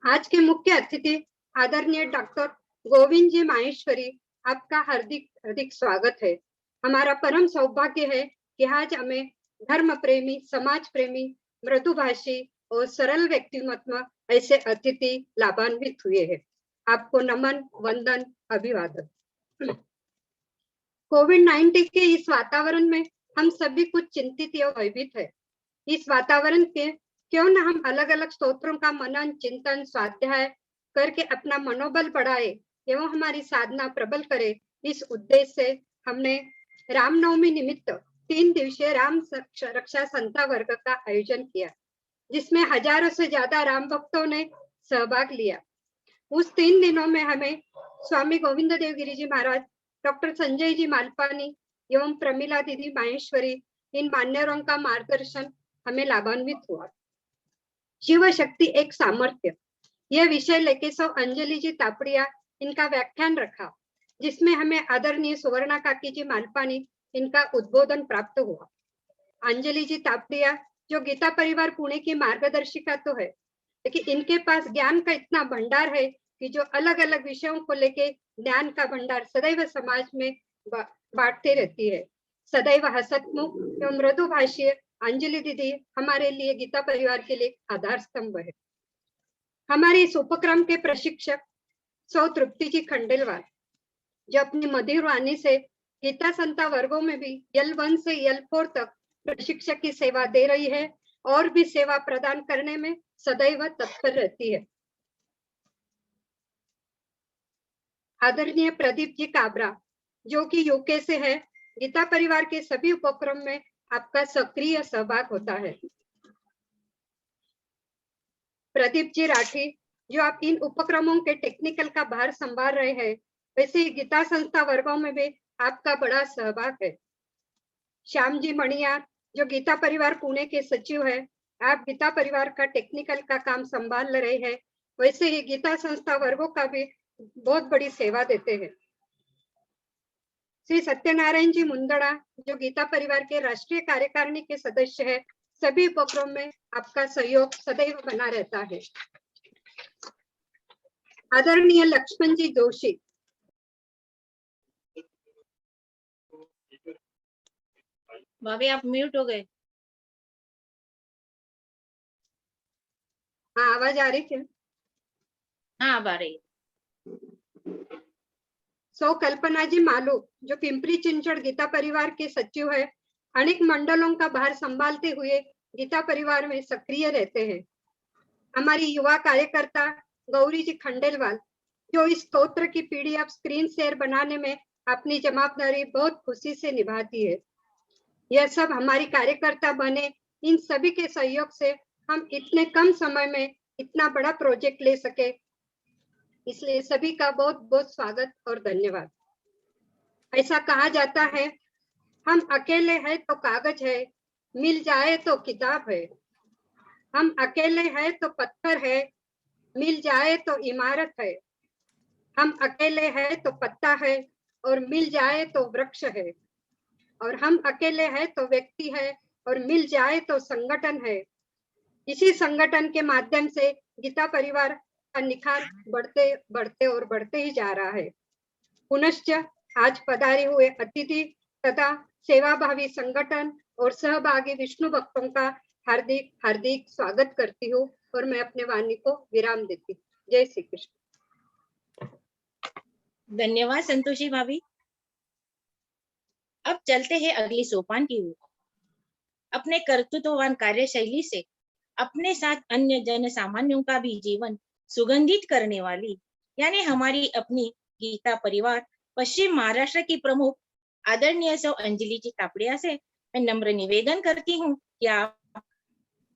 आज के मुख्य अतिथि आदरणीय डॉक्टर गोविंद जी माहेश्वरी, आपका हार्दिक हार्दिक स्वागत है। हमारा परम सौभाग्य है कि आज हमें धर्म प्रेमी, समाज प्रेमी, मृदुभाषी और सरल व्यक्तिमत्व ऐसे अतिथि लाभान्वित हुए हैं। आपको नमन, वंदन, अभिवादन। कोविड-19 के इस वातावरण में हम सभी कुछ चिंतित और भयभीत है। इस वातावरण के क्यों न हम अलग अलग स्तोत्रों का मनन, चिंतन, स्वाध्याय करके अपना मनोबल बढ़ाए एवं हमारी साधना प्रबल करे। इस उद्देश्य से हमने रामनवमी निमित्त 3 दिवसीय राम रक्षा संता वर्ग का आयोजन किया, जिसमें हजारों से ज्यादा राम भक्तों ने सहभाग लिया। उस 3 दिनों में हमें स्वामी गोविंद देव गिरी जी महाराज, डॉक्टर संजय जी मालपानी एवं प्रमिला दीदी माहेश्वरी, इन मान्यवरों का मार्गदर्शन हमें लाभान्वित हुआ। शिव शक्ति एक सामर्थ्य, यह विषय लेके सौ अंजलि जी तापड़िया इनका व्याख्यान रखा, जिसमें हमें आदरणीय सुवर्णा काकी जी मालपानी इनका उद्बोधन प्राप्त हुआ। अंजलि जी तापड़िया जो गीता परिवार पुणे की मार्गदर्शिका तो है, लेकिन इनके पास ज्ञान का इतना भंडार है कि जो अलग अलग विषयों को लेके ज्ञान का भंडार सदैव समाज में बांटते रहती है। सदैव हसतमुख एवं मृदु भाषीय अंजलि दीदी हमारे लिए गीता परिवार के लिए आधार स्तंभ है। हमारे इस उपक्रम के प्रशिक्षक सौ तृप्ति जी खंडेलवाल, जो अपनी मधुर वाणी से गीता संता वर्गों में भी L1 से L4 तक प्रशिक्षक की सेवा दे रही है और भी सेवा प्रदान करने में सदैव तत्पर रहती है। आदरणीय प्रदीप जी काबरा, जो कि यूके से है, गीता परिवार के सभी उपक्रम में आपका सक्रिय सहभाग होता है। प्रदीप जी राठी, जो आप इन उपक्रमों के टेक्निकल का भार संभाल रहे हैं, वैसे ही गीता संस्था वर्गों में भी आपका बड़ा सहभाग है। श्याम जी मणियार, जो गीता परिवार पुणे के सचिव है, आप गीता परिवार का टेक्निकल का काम संभाल रहे हैं, वैसे ही गीता संस्था वर्गों का भी बहुत बड़ी सेवा देते हैं। श्री सत्यनारायण जी मुंदड़ा, जो गीता परिवार के राष्ट्रीय कार्यकारिणी के सदस्य है, सभी उपक्रम में आपका सहयोग सदैव बना रहता है। आदरणीय लक्ष्मण जी जोशी, भाभी आप म्यूट हो गए। हाँ, आवाज आ रही क्या? हाँ, अब आ रही है। सौ कल्पना जी मालू, जो पिंपरी चिंचवड़ गीता परिवार के सचिव है, अनेक मंडलों का भार संभालते हुए गीता परिवार में सक्रिय रहते हैं। हमारी युवा कार्यकर्ता गौरी जी खंडेलवाल, जो इस स्तोत्र की पीडीएफ स्क्रीन शेयर बनाने में अपनी जवाबदारी बहुत खुशी से निभाती है। यह सब हमारी कार्यकर्ता बने, इन सभी के सहयोग से हम इतने कम समय में इतना बड़ा प्रोजेक्ट ले सके, इसलिए सभी का बहुत बहुत स्वागत और धन्यवाद। ऐसा कहा जाता है, हम अकेले हैं तो कागज है, मिल जाए तो किताब है। हम अकेले हैं तो पत्थर है, मिल जाए तो इमारत है। हम अकेले हैं तो पत्ता है और मिल जाए तो वृक्ष है। और हम अकेले हैं तो व्यक्ति है और मिल जाए तो संगठन है। इसी संगठन के माध्यम से गीता परिवार का निखार बढ़ते बढ़ते और बढ़ते ही जा रहा है। पुनश्च आज पधारे हुए अतिथि तथा सेवाभावी संगठन और सहभागी विष्णु भक्तों का हार्दिक हार्दिक स्वागत करती हूँ और मैं अपने वाणी को विराम देती हूँ। जय श्री कृष्ण। धन्यवाद संतोषी भाभी। अब चलते हैं अगली सोपान की ओर। अपने कर्तृत्ववान कार्यशैली से अपने साथ अन्य जन सामान्यों का भी जीवन सुगंधित करने वाली, यानी हमारी अपनी गीता परिवार पश्चिम महाराष्ट्र की प्रमुख आदरणीय सौ अंजलि जी तापड़िया से मैं नम्र निवेदन करती हूँ कि आप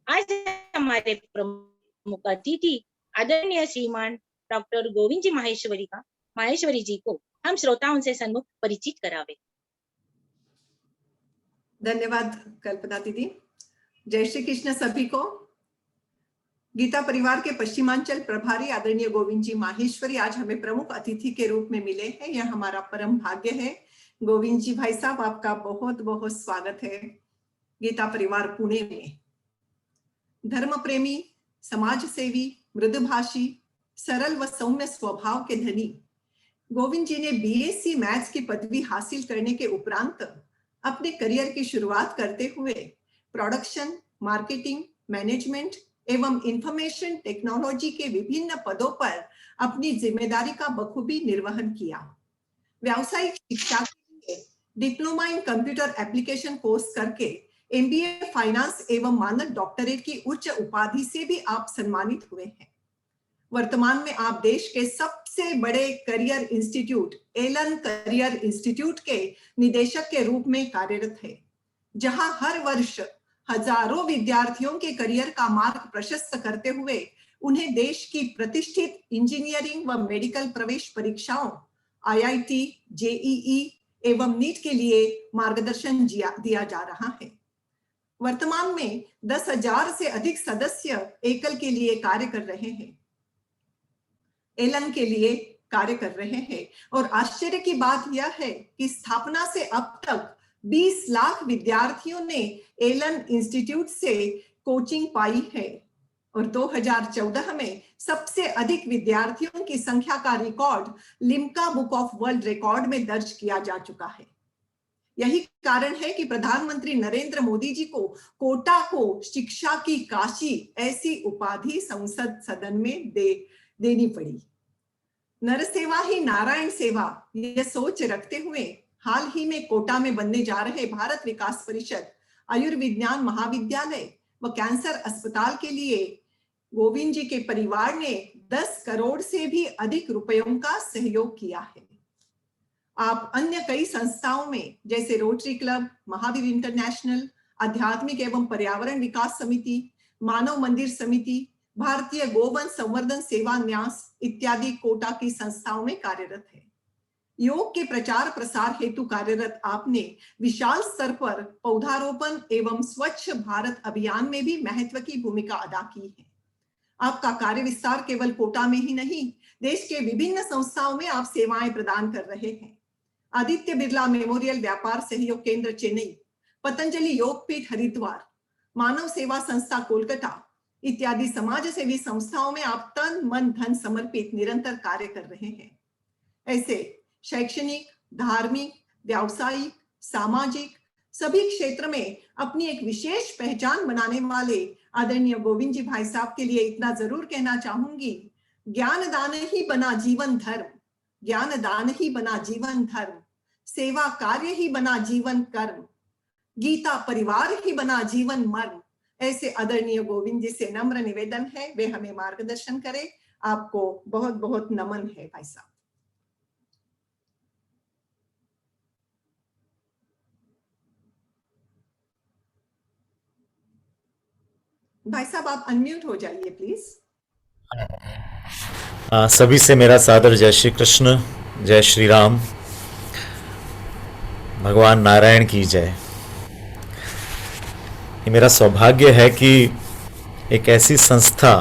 आज हमारे प्रमुख अतिथि आदरणीय श्रीमान डॉक्टर गोविंद जी माहेश्वरी जी को हम श्रोताओं से सन्मुख परिचित करावे। धन्यवाद कल्पना दीदी। जय श्री कृष्ण सभी को। गीता परिवार के पश्चिमांचल प्रभारी आदरणीय गोविंद जी माहेश्वरी आज हमें प्रमुख अतिथि के रूप में मिले हैं, यह हमारा परम भाग्य है। गोविंद जी भाई साहब, आपका बहुत बहुत स्वागत है गीता परिवार पुणे में। धर्म प्रेमी, समाज सेवी, मृदुभाषी, सरल व सौम्य स्वभाव के धनी गोविंद जी ने बीएससी मैथ्स की पदवी हासिल करने के उपरांत अपने करियर की शुरुआत करते हुए प्रोडक्शन, मार्केटिंग, मैनेजमेंट एवं इंफॉर्मेशन टेक्नोलॉजी के विभिन्न पदों पर अपनी जिम्मेदारी का बखूबी निर्वहन किया। व्यावसायिक शिक्षा के लिए diploma in computer application course करके एमबीए फाइनेंस एवं मानद डॉक्टरेट की उच्च उपाधि से भी आप सम्मानित हुए हैं। वर्तमान में आप देश के सबसे बड़े career institute Allen career institute के निदेशक के रूप में कार्यरत है, जहां हर वर्ष हजारों विद्यार्थियों के करियर का मार्ग प्रशस्त करते हुए उन्हें देश की प्रतिष्ठित इंजीनियरिंग व मेडिकल प्रवेश परीक्षाओं आईआईटी, जेईई एवं नीट के लिए मार्गदर्शन दिया जा रहा है। वर्तमान में 10,000 से अधिक सदस्य एकल के लिए कार्य कर रहे हैं, एलन के लिए कार्य कर रहे हैं और आश्चर्य की बात यह है कि स्थापना से अब तक 20 लाख विद्यार्थियों ने एलन इंस्टीट्यूट से कोचिंग पाई है और 2014 में सबसे अधिक विद्यार्थियों की संख्या का record Limca book of world record में दर्ज किया जा चुका है। यही कारण है कि प्रधानमंत्री नरेंद्र मोदी जी को कोटा को शिक्षा की काशी ऐसी उपाधि संसद सदन में देनी पड़ी। नर सेवा ही नारायण सेवा, यह सोच रखते हुए हाल ही में कोटा में बनने जा रहे भारत विकास परिषद, आयुर्विज्ञान महाविद्यालय व कैंसर अस्पताल के लिए गोविंद जी के परिवार ने 10 करोड़ से भी अधिक रुपयों का सहयोग किया है। आप अन्य कई संस्थाओं में जैसे रोटरी क्लब, महावीर इंटरनेशनल, आध्यात्मिक एवं पर्यावरण विकास समिति, मानव मंदिर समिति, भारतीय गोवंश संवर्धन सेवा न्यास इत्यादि कोटा की संस्थाओं में कार्यरत है। योग के प्रचार प्रसार हेतु कार्यरत आपने विशाल स्तर पर पौधारोपण एवं स्वच्छ भारत अभियान में भी महत्व की भूमिका अदा की है। आपका कार्य विस्तार केवल कोटा में ही नहीं, देश के विभिन्न संस्थाओं में आप सेवाएं प्रदान कर रहे हैं। आदित्य बिरला मेमोरियल व्यापार सहयोग केंद्र चेन्नई, पतंजलि योगपीठ हरिद्वार, मानव सेवा संस्था कोलकाता इत्यादि समाज सेवी संस्थाओं में आप तन मन धन समर्पित निरंतर कार्य कर रहे हैं। ऐसे शैक्षणिक, धार्मिक, व्यावसायिक, सामाजिक सभी क्षेत्र में अपनी एक विशेष पहचान बनाने वाले आदरणीय गोविंद जी भाई साहब के लिए इतना जरूर कहना चाहूंगी, ज्ञान दान ही बना जीवन धर्म, ज्ञान दान ही बना जीवन धर्म, सेवा कार्य ही बना जीवन कर्म, गीता परिवार ही बना जीवन मर्म। ऐसे आदरणीय गोविंद जी से नम्र निवेदन है वे हमें मार्गदर्शन करें। आपको बहुत बहुत नमन है भाई साहब। भाई साहब आप अनम्यूट हो जाइए प्लीज। सभी से मेरा सादर जय श्री कृष्ण, जय श्री राम, भगवान नारायण की जय। ये मेरा सौभाग्य है कि एक ऐसी संस्था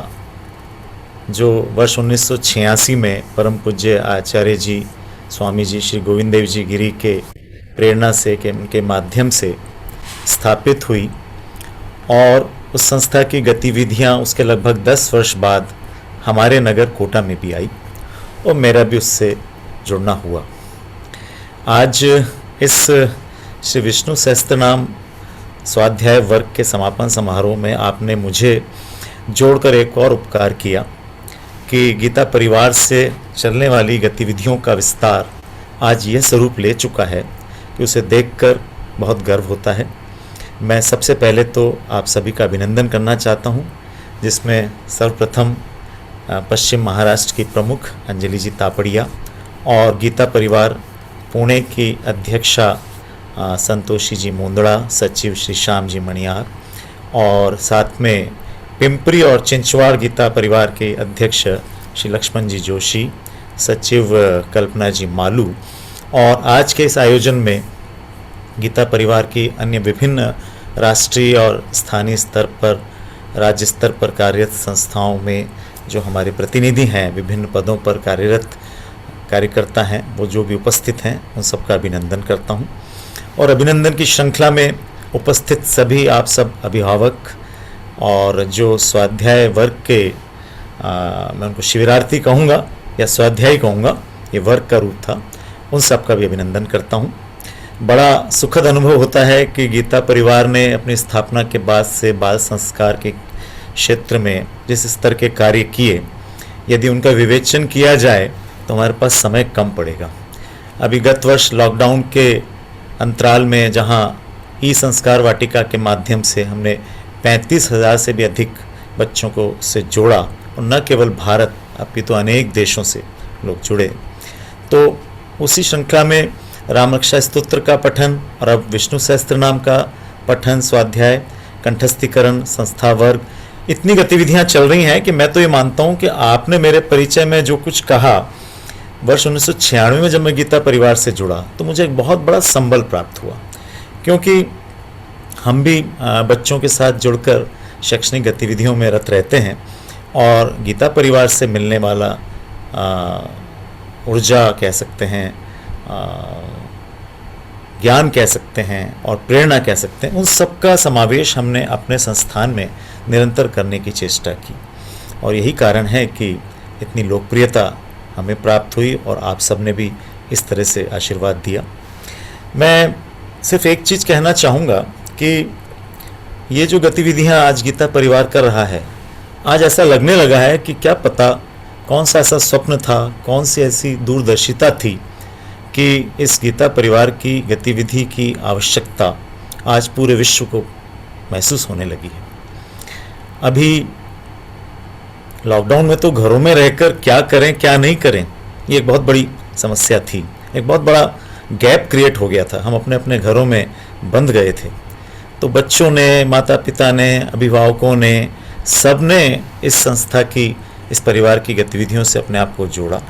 जो वर्ष 1986 में परम पूज्य आचार्य जी स्वामी जी श्री गोविंद देव जी गिरी के प्रेरणा से के उनके माध्यम से स्थापित हुई और उस संस्था की गतिविधियां उसके लगभग 10 वर्ष बाद हमारे नगर कोटा में भी आई और मेरा भी उससे जुड़ना हुआ। आज इस श्री विष्णु सहस्त्रनाम स्वाध्याय वर्ग के समापन समारोह में आपने मुझे जोड़कर एक और उपकार किया कि गीता परिवार से चलने वाली गतिविधियों का विस्तार आज यह स्वरूप ले चुका है कि उसे देखकर बहुत गर्व होता है। मैं सबसे पहले तो आप सभी का अभिनंदन करना चाहता हूं, जिसमें सर्वप्रथम पश्चिम महाराष्ट्र की प्रमुख अंजलि जी तापड़िया और गीता परिवार पुणे की अध्यक्षा संतोषी जी मुंदड़ा, सचिव श्री श्याम जी मणियार और साथ में पिंपरी और चिंचवाड़ गीता परिवार के अध्यक्ष श्री लक्ष्मण जी जोशी, सचिव कल्पना जी मालू और आज के इस आयोजन में गीता परिवार की अन्य विभिन्न राष्ट्रीय और स्थानीय स्तर पर, राज्य स्तर पर कार्यरत संस्थाओं में जो हमारे प्रतिनिधि हैं, विभिन्न पदों पर कार्यरत कार्यकर्ता हैं, वो जो भी उपस्थित हैं उन सबका अभिनंदन करता हूं। और अभिनंदन की श्रृंखला में उपस्थित सभी आप सब अभिभावक और जो स्वाध्याय वर्ग के मैं उनको शिविरार्थी कहूँगा या स्वाध्यायी कहूँगा, ये वर्ग का रूप था, उन सब का भी अभिनंदन करता हूँ। बड़ा सुखद अनुभव होता है कि गीता परिवार ने अपनी स्थापना के बाद से बाल संस्कार के क्षेत्र में जिस स्तर के कार्य किए, यदि उनका विवेचन किया जाए तो हमारे पास समय कम पड़ेगा। अभी गत वर्ष लॉकडाउन के अंतराल में जहाँ ई संस्कार वाटिका के माध्यम से हमने 35,000 से भी अधिक बच्चों को से जोड़ा, और न केवल भारत अपितु अनेक देशों से लोग जुड़े, तो उसी श्रृंखला में राम रक्षा स्तोत्र का पठन और अब विष्णु सहस्त्र नाम का पठन, स्वाध्याय, कंठस्थीकरण, संस्था वर्ग, इतनी गतिविधियां चल रही हैं कि मैं तो ये मानता हूं कि आपने मेरे परिचय में जो कुछ कहा वर्ष 1996 में जब मैं गीता परिवार से जुड़ा तो मुझे एक बहुत बड़ा संबल प्राप्त हुआ, क्योंकि हम भी बच्चों के साथ जुड़कर शैक्षणिक गतिविधियों में रत रहते हैं, और गीता परिवार से मिलने वाला ऊर्जा कह सकते हैं, ज्ञान कह सकते हैं और प्रेरणा कह सकते हैं, उन सब का समावेश हमने अपने संस्थान में निरंतर करने की चेष्टा की, और यही कारण है कि इतनी लोकप्रियता हमें प्राप्त हुई और आप सब ने भी इस तरह से आशीर्वाद दिया। मैं सिर्फ एक चीज़ कहना चाहूँगा कि ये जो गतिविधियाँ आज गीता परिवार कर रहा है, आज ऐसा लगने लगा है कि क्या पता कौन सा ऐसा स्वप्न था, कौन सी ऐसी दूरदर्शिता थी कि इस गीता परिवार की गतिविधि की आवश्यकता आज पूरे विश्व को महसूस होने लगी है। अभी लॉकडाउन में तो घरों में रहकर क्या करें क्या नहीं करें, ये एक बहुत बड़ी समस्या थी, एक बहुत बड़ा गैप क्रिएट हो गया था, हम अपने अपने घरों में बंद गए थे। तो बच्चों ने, माता पिता ने, अभिभावकों ने, सब ने इस संस्था की, इस परिवार की गतिविधियों से अपने आप को जोड़ा।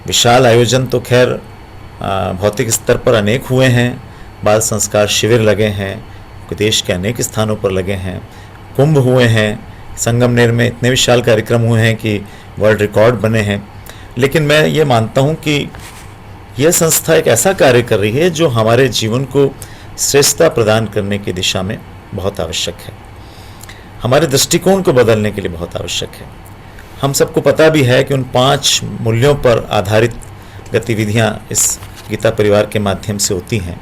विशाल आयोजन तो खैर भौतिक स्तर पर अनेक हुए हैं, बाल संस्कार शिविर लगे हैं, देश के अनेक स्थानों पर लगे हैं, कुंभ हुए हैं, संगमनेर में इतने विशाल कार्यक्रम हुए हैं कि वर्ल्ड रिकॉर्ड बने हैं। लेकिन मैं ये मानता हूँ कि यह संस्था एक ऐसा कार्य कर रही है जो हमारे जीवन को श्रेष्ठता प्रदान करने की दिशा में बहुत आवश्यक है, हमारे दृष्टिकोण को बदलने के लिए बहुत आवश्यक है। हम सबको पता भी है कि उन 5 मूल्यों पर आधारित गतिविधियां इस गीता परिवार के माध्यम से होती हैं।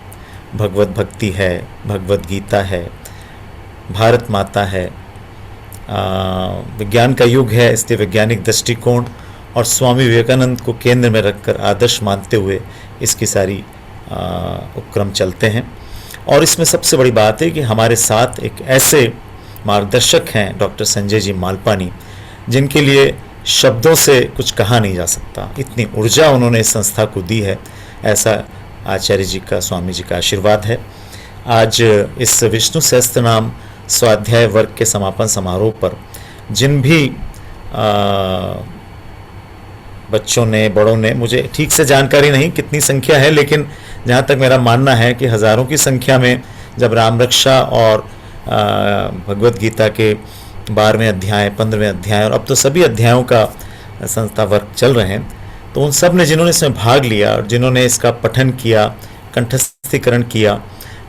भगवत भक्ति है, भगवत गीता है, भारत माता है, विज्ञान का युग है इसलिए वैज्ञानिक दृष्टिकोण और स्वामी विवेकानंद को केंद्र में रखकर आदर्श मानते हुए इसकी सारी उपक्रम चलते हैं। और इसमें सबसे बड़ी बात है कि हमारे साथ एक ऐसे मार्गदर्शक हैं डॉक्टर संजय जी मालपानी, जिनके लिए शब्दों से कुछ कहा नहीं जा सकता, इतनी ऊर्जा उन्होंने इस संस्था को दी है। ऐसा आचार्य जी का, स्वामी जी का आशीर्वाद है। आज इस विष्णु सहस्त्र नाम स्वाध्याय वर्ग के समापन समारोह पर जिन भी बच्चों ने, बड़ों ने, मुझे ठीक से जानकारी नहीं कितनी संख्या है, लेकिन जहाँ तक मेरा मानना है कि हज़ारों की संख्या में जब राम रक्षा और भगवत गीता के 12वें अध्याय, 15वें अध्याय और अब तो सभी अध्यायों का संस्था वर्ग चल रहे हैं, तो उन सब ने जिन्होंने इसमें भाग लिया और जिन्होंने इसका पठन किया, कंठस्थीकरण किया,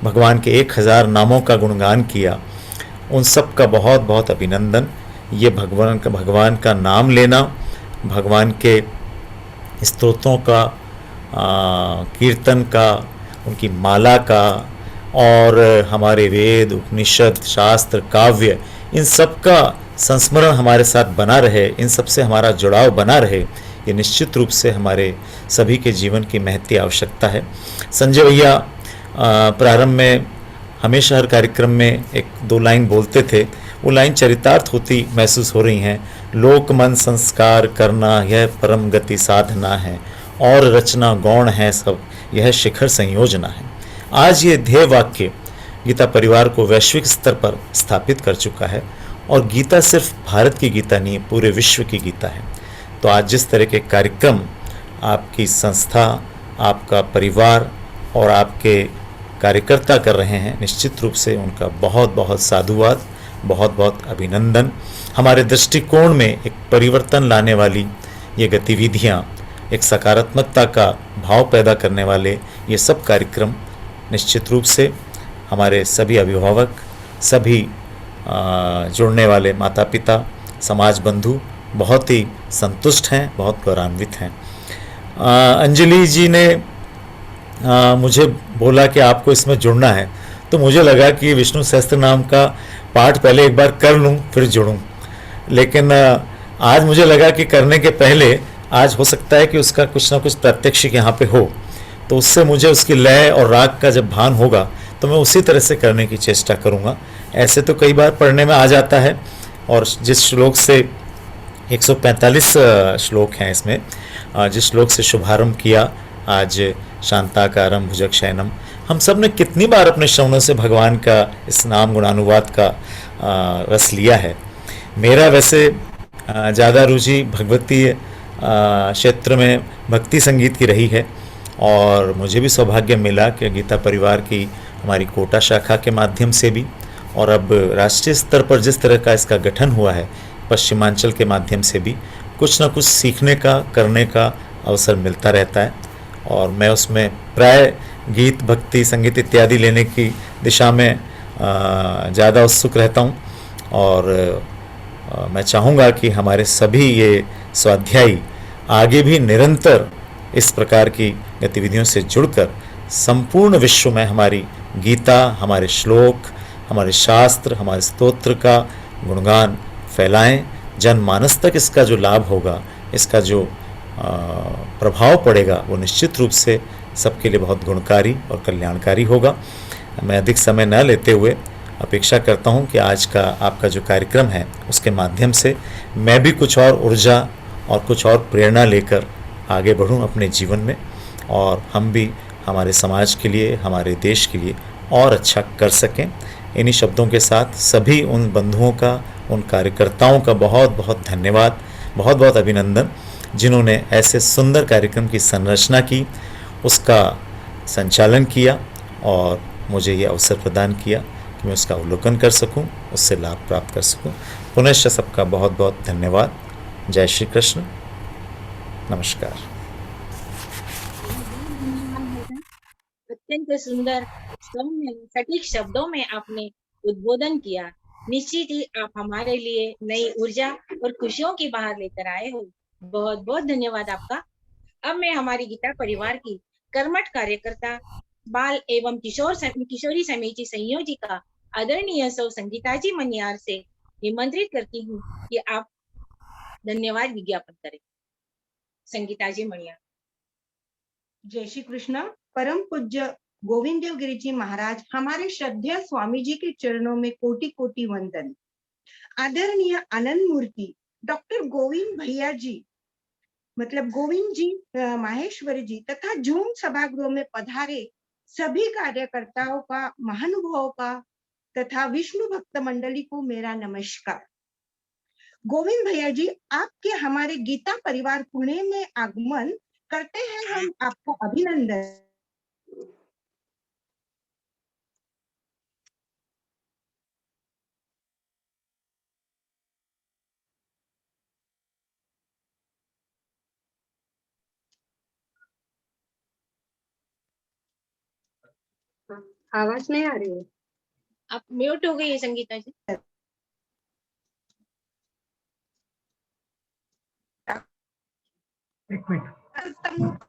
भगवान के 1000 नामों का गुणगान किया, उन सब का बहुत बहुत अभिनंदन। ये भगवान का नाम लेना, भगवान के स्तोत्रों का, कीर्तन का, उनकी माला का और हमारे वेद, उपनिषद, शास्त्र, काव्य, इन सब का संस्मरण हमारे साथ बना रहे, इन सब से हमारा जुड़ाव बना रहे, ये निश्चित रूप से हमारे सभी के जीवन की महती आवश्यकता है। संजय भैया प्रारंभ में हमेशा हर कार्यक्रम में 1-2 लाइन बोलते थे, वो लाइन चरितार्थ होती महसूस हो रही हैं। लोक मन संस्कार करना यह परम गति साधना है, और रचना गौण है सब, यह शिखर संयोजना है। आज ये ध्येय वाक्य गीता परिवार को वैश्विक स्तर पर स्थापित कर चुका है, और गीता सिर्फ भारत की गीता नहीं, पूरे विश्व की गीता है। तो आज जिस तरह के कार्यक्रम आपकी संस्था, आपका परिवार और आपके कार्यकर्ता कर रहे हैं, निश्चित रूप से उनका बहुत बहुत साधुवाद, बहुत बहुत अभिनंदन। हमारे दृष्टिकोण में एक परिवर्तन लाने वाली ये गतिविधियाँ, एक सकारात्मकता का भाव पैदा करने वाले ये सब कार्यक्रम निश्चित रूप से हमारे सभी अभिभावक, सभी जुड़ने वाले माता पिता, समाज बंधु बहुत ही संतुष्ट हैं, बहुत गौरवान्वित हैं। अंजलि जी ने मुझे बोला कि आपको इसमें जुड़ना है, तो मुझे लगा कि विष्णु सहस्त्र नाम का पाठ पहले एक बार कर लूं फिर जुड़ूं, लेकिन आज मुझे लगा कि करने के पहले आज हो सकता है कि उसका कुछ ना कुछ प्रत्यक्ष यहाँ पे हो, तो उससे मुझे उसकी लय और राग का जब भान होगा तो मैं उसी तरह से करने की चेष्टा करूँगा। ऐसे तो कई बार पढ़ने में आ जाता है, और जिस श्लोक से 145 श्लोक हैं इसमें, जिस श्लोक से शुभारंभ किया आज शांताकारम भुजगशयनम, हम सब ने कितनी बार अपने श्रवणों से भगवान का इस नाम गुणानुवाद का रस लिया है। मेरा वैसे ज़्यादा रुचि भगवती क्षेत्र में भक्ति संगीत की रही है, और मुझे भी सौभाग्य मिला कि गीता परिवार की हमारी कोटा शाखा के माध्यम से भी, और अब राष्ट्रीय स्तर पर जिस तरह का इसका गठन हुआ है पश्चिमांचल के माध्यम से भी, कुछ ना कुछ सीखने का, करने का अवसर मिलता रहता है, और मैं उसमें प्राय गीत, भक्ति, संगीत इत्यादि लेने की दिशा में ज़्यादा उत्सुक रहता हूँ। और मैं चाहूँगा कि हमारे सभी ये स्वाध्यायी आगे भी निरंतर इस प्रकार की गतिविधियों से जुड़कर संपूर्ण विश्व में हमारी गीता, हमारे श्लोक, हमारे शास्त्र, हमारे स्तोत्र का गुणगान फैलाएं। जनमानस तक इसका जो लाभ होगा, इसका जो प्रभाव पड़ेगा, वो निश्चित रूप से सबके लिए बहुत गुणकारी और कल्याणकारी होगा। मैं अधिक समय न लेते हुए अपेक्षा करता हूँ कि आज का आपका जो कार्यक्रम है उसके माध्यम से मैं भी कुछ और ऊर्जा और कुछ और प्रेरणा लेकर आगे बढ़ूँ अपने जीवन में, और हम भी हमारे समाज के लिए, हमारे देश के लिए और अच्छा कर सकें। इन्हीं शब्दों के साथ सभी उन बंधुओं का, उन कार्यकर्ताओं का बहुत बहुत धन्यवाद, बहुत बहुत अभिनंदन, जिन्होंने ऐसे सुंदर कार्यक्रम की संरचना की, उसका संचालन किया और मुझे ये अवसर प्रदान किया कि मैं उसका अवलोकन कर सकूं, उससे लाभ प्राप्त कर सकूं। पुनश्च सबका बहुत बहुत धन्यवाद। जय श्री कृष्ण। नमस्कार। अत्यंत सुंदर, सौम्य, सटीक शब्दों में आपने उद्बोधन किया। निश्चित ही आप हमारे लिए नई ऊर्जा और खुशियों की बाहर लेकर आए हो। बहुत बहुत धन्यवाद आपका। अब मैं हमारी गीता परिवार की कर्मठ कार्यकर्ता, बाल एवं किशोरी समिति संयोजिका आदरणीय सौ संगीता जी मनियार से निमंत्रित करती हूँ कि आप धन्यवाद विज्ञापन करें। संगीता जी मनियार। जय श्री कृष्ण। परम पूज्य गोविंद देव गिरी जी महाराज, हमारे श्रद्धेय स्वामी जी के चरणों में कोटि कोटि वंदन। आदरणीय आनंद मूर्ति डॉक्टर गोविंद भैया जी, मतलब गोविंद जी माहेश्वरी जी, तथा जूम सभागृह में पधारे सभी कार्यकर्ताओं का, महानुभावों का तथा विष्णु भक्त मंडली को मेरा नमस्कार। गोविंद भैया जी, आपके हमारे गीता परिवार पुणे में आगमन करते हैं हम आपको अभिनंदन। आवाज नहीं आ रही है। आप म्यूट हो गई है संगीता जी।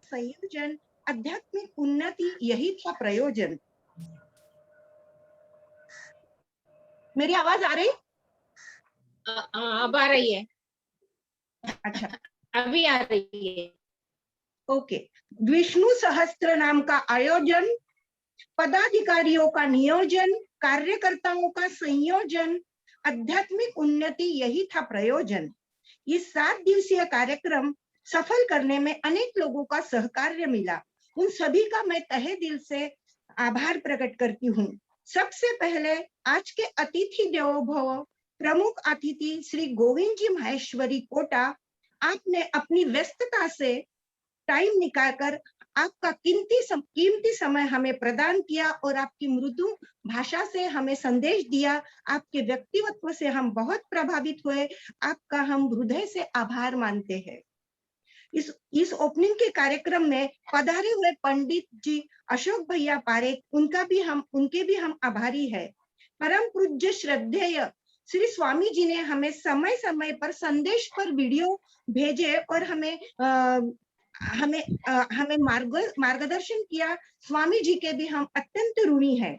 संयोजन, आध्यात्मिक उन्नति, यही था प्रयोजन। मेरी आवाज आ रही? अब आ रही है। अच्छा, अभी आ रही है। ओके। विष्णु सहस्त्र नाम का आयोजन, पदाधिकारियों का नियोजन, कार्यकर्ताओं का संयोजन, आध्यात्मिक उन्नति, यही था प्रयोजन। इस 7 दिवसीय कार्यक्रम सफल करने में अनेक लोगों का सहकार्य मिला। उन सभी का मैं तहे दिल से आभार प्रकट करती हूँ। सबसे पहले आज के अतिथि देवो भव, प्रमुख अतिथि श्री गोविंद जी माहेश्वरी कोटा, आपने अपनी व्यस्तता से टाइम निकालकर आपका कीमती समय हमें प्रदान किया और आपकी मृदु भाषा से हमें संदेश दिया। आपके व्यक्तित्व से हम बहुत प्रभावित हुए। आपका हम हृदय से आभार मानते हैं। इस ओपनिंग के कार्यक्रम में पधारे हुए पंडित जी अशोक भैया पारेख, उनके भी हम आभारी है। परम पूज्य श्रद्धेय श्री स्वामी जी ने हमें समय समय पर संदेश पर वीडियो भेजे और हमें मार्गदर्शन किया। स्वामी जी के भी हम अत्यंत ऋणी हैं।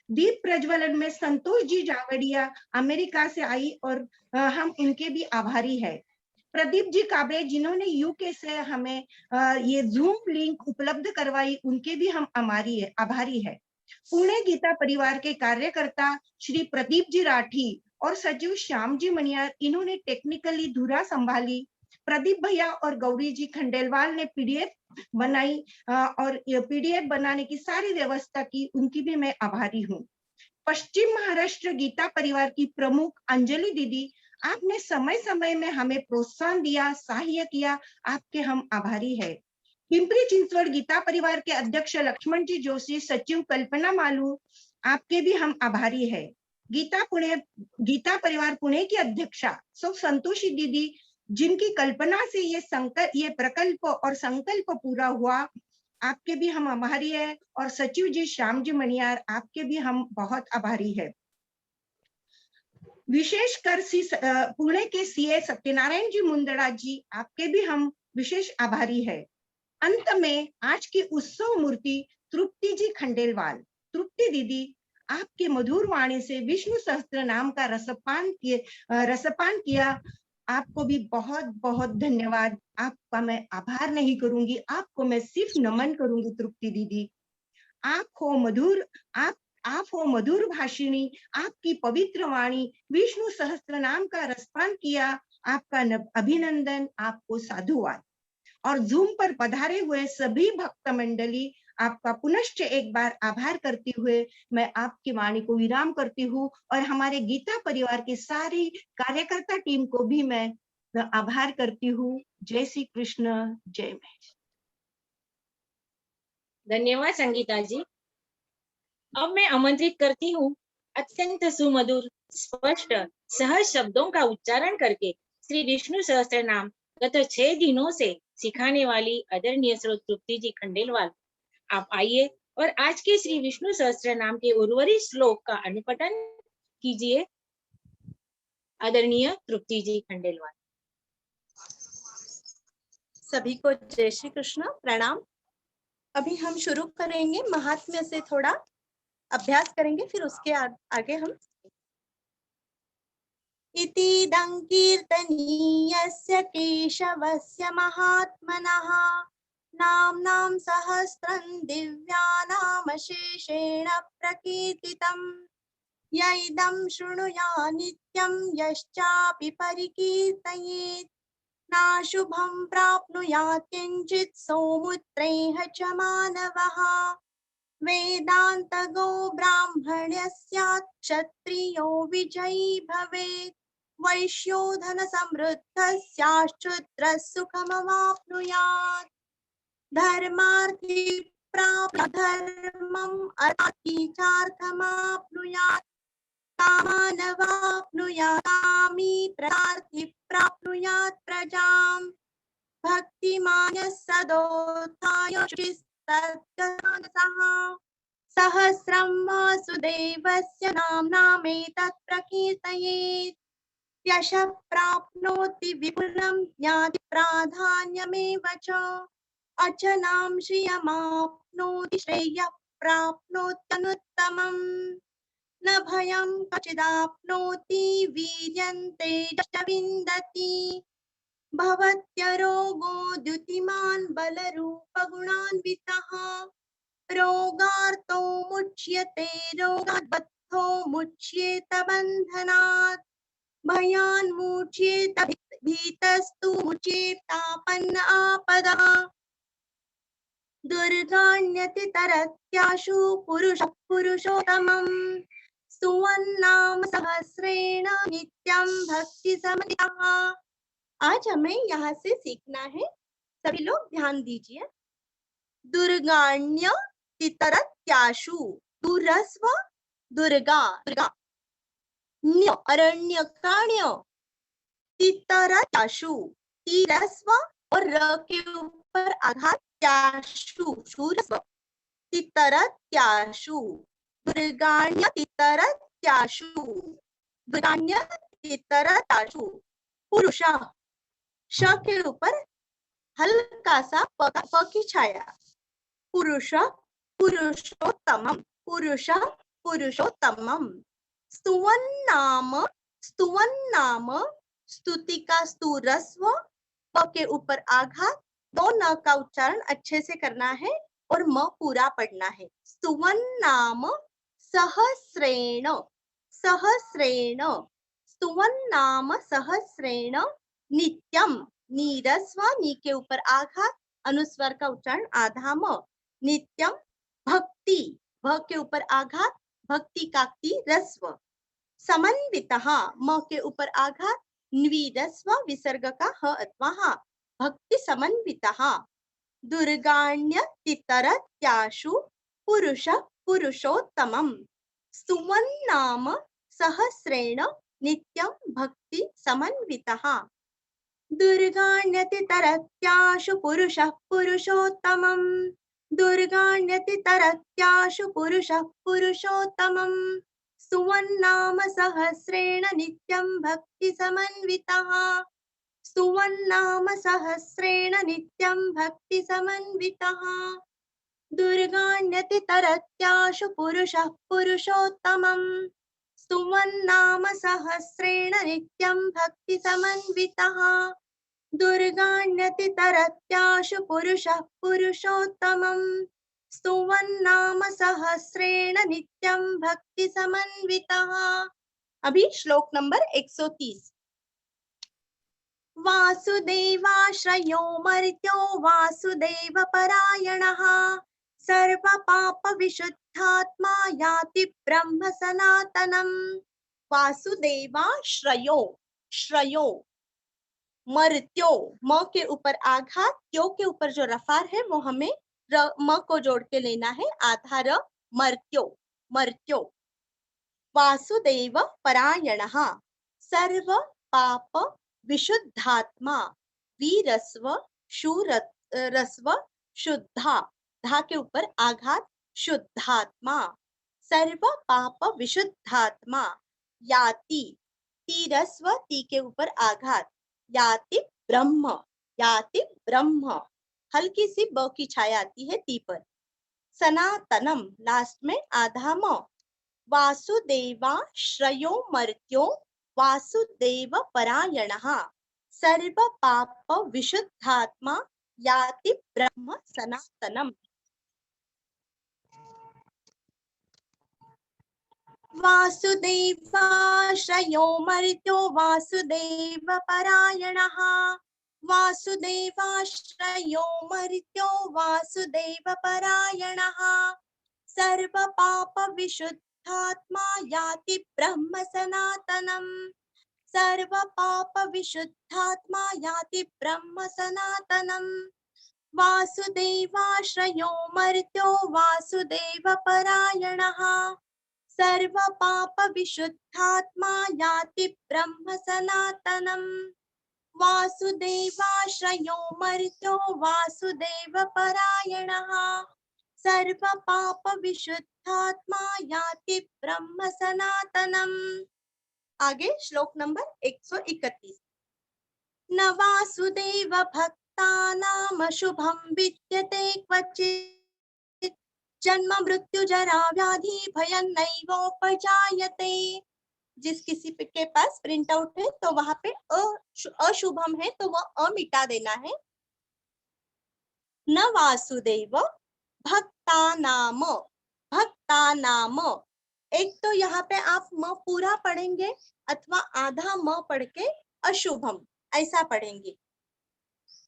दीप प्रज्वलन में संतोष जी जावड़िया अमेरिका से आई और हम उनके भी आभारी है। प्रदीप जी काबरे जिन्होंने यूके से हमें ये जूम लिंक उपलब्ध करवाई, उनके भी हम आभारी है। पुणे गीता परिवार के कार्यकर्ता श्री प्रदीप जी राठी और सचिव श्याम जी मनियार, इन्होंने टेक्निकली धुरा संभाली। प्रदीप भैया और गौरी जी खंडेलवाल ने पीडीएफ बनाई और पीडीएफ बनाने की सारी व्यवस्था की, उनकी भी मैं आभारी हूँ। पश्चिम महाराष्ट्र गीता परिवार की प्रमुख अंजलि दीदी, आपने समय समय में हमें प्रोत्साहन दिया, सहाय्य किया, आपके हम आभारी है। पिंपरी चिंचवड़ गीता परिवार के अध्यक्ष लक्ष्मण जी जोशी, सचिव कल्पना मालू, आपके भी हम आभारी है। गीता परिवार पुणे की अध्यक्षा सो संतोषी दीदी, जिनकी कल्पना से ये प्रकल्प और संकल्प पूरा हुआ, आपके भी हम आभारी है। और सचिव जी श्याम जी मनियार, आपके भी हम बहुत आभारी है। विशेषकर पुणे के सीए सत्यनारायण जी मुंदड़ा जी, आपके भी हम विशेष आभारी है। अंत में आज की उत्सव मूर्ति तृप्ति जी खंडेलवाल, तृप्ति दीदी, आपके मधुर वाणी से विष्णु सहस्त्र नाम का रसपान किया, आपको भी बहुत बहुत धन्यवाद। आपका मैं आभार नहीं करूंगी, आपको मैं सिर्फ नमन करूंगी। तृप्ति दीदी, आप हो मधुर भाषिणी, आपकी पवित्र वाणी विष्णु सहस्त्र नाम का रसपान किया, आपका अभिनंदन, आपको साधुवाद। और जूम पर पधारे हुए सभी भक्त मंडली, आपका पुनश्च एक बार आभार करते हुए मैं आपकी वाणी को विराम करती हूँ और हमारे गीता परिवार की सारी कार्यकर्ता टीम को भी मैं आभार करती हूँ। जय श्री कृष्ण, जय महेश। धन्यवाद संगीता जी। अब मैं आमंत्रित करती हूँ अत्यंत सुमधुर, स्पष्ट, सहज शब्दों का उच्चारण करके श्री विष्णु सहस्त्र नाम गत 6 दिनों से सिखाने वाली आदरणीय स्रोत तृप्ति जी खंडेलवाल, आप आइए और आज के श्री विष्णु सहस्त्र नाम के उर्वरित श्लोक का अनुपठन कीजिए। आदरणीय तृप्ति जी खंडेलवाल। सभी को जय श्री कृष्ण, प्रणाम। अभी हम शुरू करेंगे, महात्म्य से थोड़ा अभ्यास करेंगे, फिर उसके आगे हम इतीदं कीर्तनीयस्य केशवस्य महात्मनः नाम्नां सहस्रं दिव्यानामशेषेण प्रकीर्तितं य इदं शृणुया नित्यं यश्चापि परिकीर्तयेत् नाशुभं प्राप्नुयात् किंचित् सौमुत्रेह च मानवः वेदान्तगो ब्राह्मण्यस्यात् क्षत्रियो विजयी भवेत् वैश्यो धनसमृद्धस्याश्चूद्रः सुखमवाप्नुयात् धर्मार्थी प्राप्य धर्मम् अर्थी चार्थमाप्नुयात् कामानवाप्नुयात् कामी प्रार्थी प्राप्नुयात् प्रजाम् भक्तिमानः सदोत्थाय सहस्रं वासुदेवस्य नाम्नामेतत् प्रकीर्तयेत् यशः प्राप्नोति विपुलं ज्ञाति प्राधान्यमेव च अचनां श्रियमाप्नोति श्रेयः प्राप्नोत्यनुत्तमम् न भयं क्वचिदाप्नोति वीर्यं तेजश्च विन्दति भवत्यरोगो द्युतिमान् बलरूपगुणान्वितः रोगार्तो मुच्यते रोगात् बद्धो मुच्येत बन्धनात् भयान् मुच्येत भीतस्तु मुच्येतापन्न आपदः दुर्गाण्यतितरत्याशु पुरुषः पुरुषोत्तमम् सुवन्नाम सहस्रेण नित्यं भक्ति समन्वितः। आज हमें यहाँ से सीखना है, सभी लोग ध्यान दीजिए। दुर्गाण्य तितरत्याशु, दुरस्व दुर्गा, दुर्गा न्य अरण्यकाण्य, तितरत्याशु तिरस्व और र के ऊपर आघात, त्याशु शूरस्व, तितरत्याशु दुर्गाण्य तितरत्याशु दुर्गान्य इतरताशु पुरुष, श के ऊपर हल्का सा प की छाया, पुरुष पुरुषोत्तमम, पुरुष पुरुषोत्तमम। स्तुवन्नाम, स्तुवन्नाम, स्तुति का स्तु रस्व, प के ऊपर आघात, दो न का उच्चारण अच्छे से करना है और म पूरा पढ़ना है। स्तुवन्नाम सहस्रेण, सहस्रेण, स्तुवन्नाम सहस्रेण नित्यम, नीरस्व, नी के ऊपर आघात, अनुस्वर का उच्चारण आधा म, नित्यम भक्ति, भ के ऊपर आघात, भक्ति काक्ति रस्व, समन्वितः, म के ऊपर आघात, न्वीरस्व, विसर्ग का ह अथवा हा, भक्ति समन्वितः। दुर्गाण्य तितरत्याशु पुरुष पुरुषोत्तमम, स्तुवन्नाम सहस्रेण नित्यं भक्ति समन्वितः। दुर्गाण्यतितरत्याशु पुरुषः पुरुषोत्तमं, दुर्गाण्यतितरत्याशु पुरुषः पुरुषोत्तमं, स्तुवन्नाम सहस्रेण नित्यं भक्ति समन्वितः, स्तुवन्नाम सहस्रेण नित्यं भक्ति समन्वितः। दुर्गाण्यतितरत्याशु पुरुषः पुरुषोत्तमं, स्तुवन्नाम सहस्रेण नित्यं भक्ति समन्वितः। दुर्गाण्यतितरत्याशु पुरुषः पुरुषोत्तमं, स्तुवन्नाम सहस्रेण नित्यं भक्ति समन्वितः। अभी श्लोक नंबर 130। वासुदेवाश्रयो मर्त्यो वासुदेव परायणः, सर्वपाप विशुद्धात्मा याति ब्रह्म सनातनम। वासुदेवाश्रयो, श्रयो, मर्त्यो, म के ऊपर आघात, त्यो के ऊपर जो रफार है वो हमें म को जोड़ के लेना है, आधा र, मर्त्यो, मर्त्यो। वासुदेव परायणः, सर्व पाप विशुद्धात्मा, वीरस्व शूरस्व शुद्धा, धा के ऊपर आघात, शुद्धात्मा, सर्व पाप विशुद्धात्मा, याति, तीरस्व, ती के ऊपर आघात, याति ब्रह्म, याति ब्रह्म, हल्की सी ब की छाया आती है ती पर, सनातनम, लास्ट में आधा म। वासुदेवा श्रयो मर्त्यो वासुदेव परायणः, सर्व पाप विशुद्धात्मा याति ब्रह्म सनातनम। वासुदेवाश्रयो मर्त्यो वासुदेव परायणः, वासुदेवाश्रयो मर्त्यो वासुदेव परायणः, सर्व पाप विशुद्धात्मा याति ब्रह्म सनातनम, सर्व पाप विशुद्धात्मा याति ब्रह्म सनातनम। वासुदेवाश्रयो मर्त्यो वासुदेव परायणः, सर्व पाप विशुद्धात्मा याति ब्रह्म सनातनम। वासुदेवाश्रयो मर्त्यो वासुदेव परायणः, सर्व पाप विशुद्धात्मा याति ब्रह्म सनातनम। आगे श्लोक नंबर 131। न वासुदेव भक्तानाम शुभम विद्यते क्वचित्, जन्म मृत्यु जरा व्याधि भयन्नैवोपजायते। जिस किसी के पास प्रिंट आउट है तो वहां पे अशुभम है तो वह अ मिटा देना है। न वासुदेव भक्तानाम, भक्तानाम, एक तो यहाँ पे आप म पूरा पढ़ेंगे अथवा आधा म पढ़ के अशुभम ऐसा पढ़ेंगे।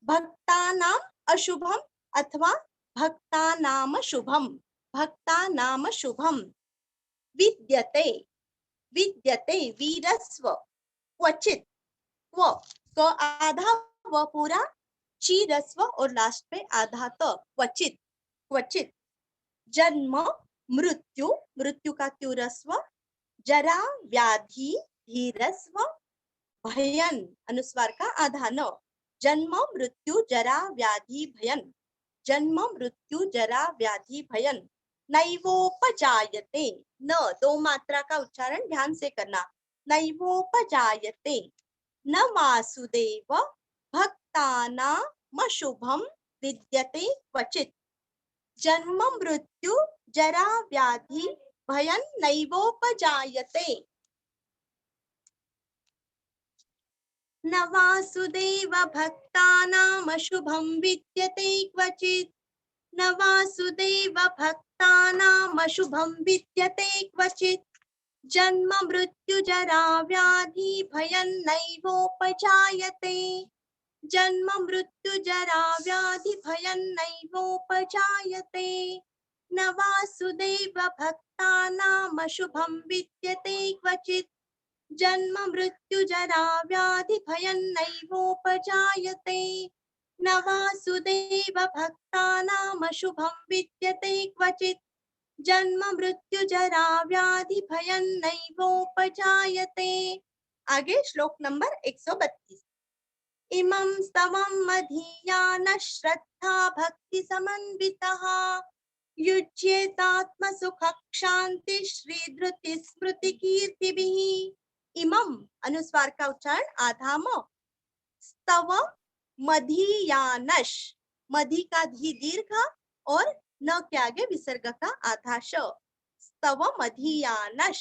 भक्तानाम अशुभम अथवा भक्तानाम शुभम, भक्तानाम शुभम। विद्यते, विद्यते, वीरस्व, क्वचित, क्व आधा व पूरा, चीरस्व और लास्ट पे आधा त, क्वचित, क्वचित। जन्म मृत्यु, मृत्यु का त्युरस्व, जरा व्याधि धीरस्व, भयन अनुस्वार का आधा न, जन्म मृत्यु जरा व्याधि भयन, जन्म मृत्यु जरा व्याधि भयन। नैवोपजायते, न दो मात्रा का उच्चारण ध्यान से करना, नैवोपजायते न वासुदेव भक्तानामशुभं विद्यते क्वचित् जन्म मृत्यु जरा व्याधि भयं नैवोपजायते न वासुदेव भक्तानामशुभं विद्यते क्वचित् न वासुदेव भक्तानामशुभं विद्यते क्वचित् जन्म मृत्यु जरा व्याधि भयं नैवोपजायते जन्म मृत्यु जरा व्याधि भयं नैवोपजायते न वासुदेव भक्तानामशुभं विद्यते क्वचित् जन्म मृत्यु जरा व्याधि भयं नैवोपजायते न वासुदेव भक्तानामशुभं विद्यते क्वचित् जन्म मृत्यु जरा व्याधि भयं नैवोपजायते। आगे श्लोक नंबर 132। इमं स्तवं मधीयान श्रद्धा भक्ति समन्वितः युज्येतात्म सुख शांति श्री धृति स्मृति कीर्तिभिः। इमं अनुस्वार का उच्चारण आधा म, स्तव मधीयानश, मधी का धी दीर्घ और न के आगे विसर्ग का आधा श, स्तव मधीयानश,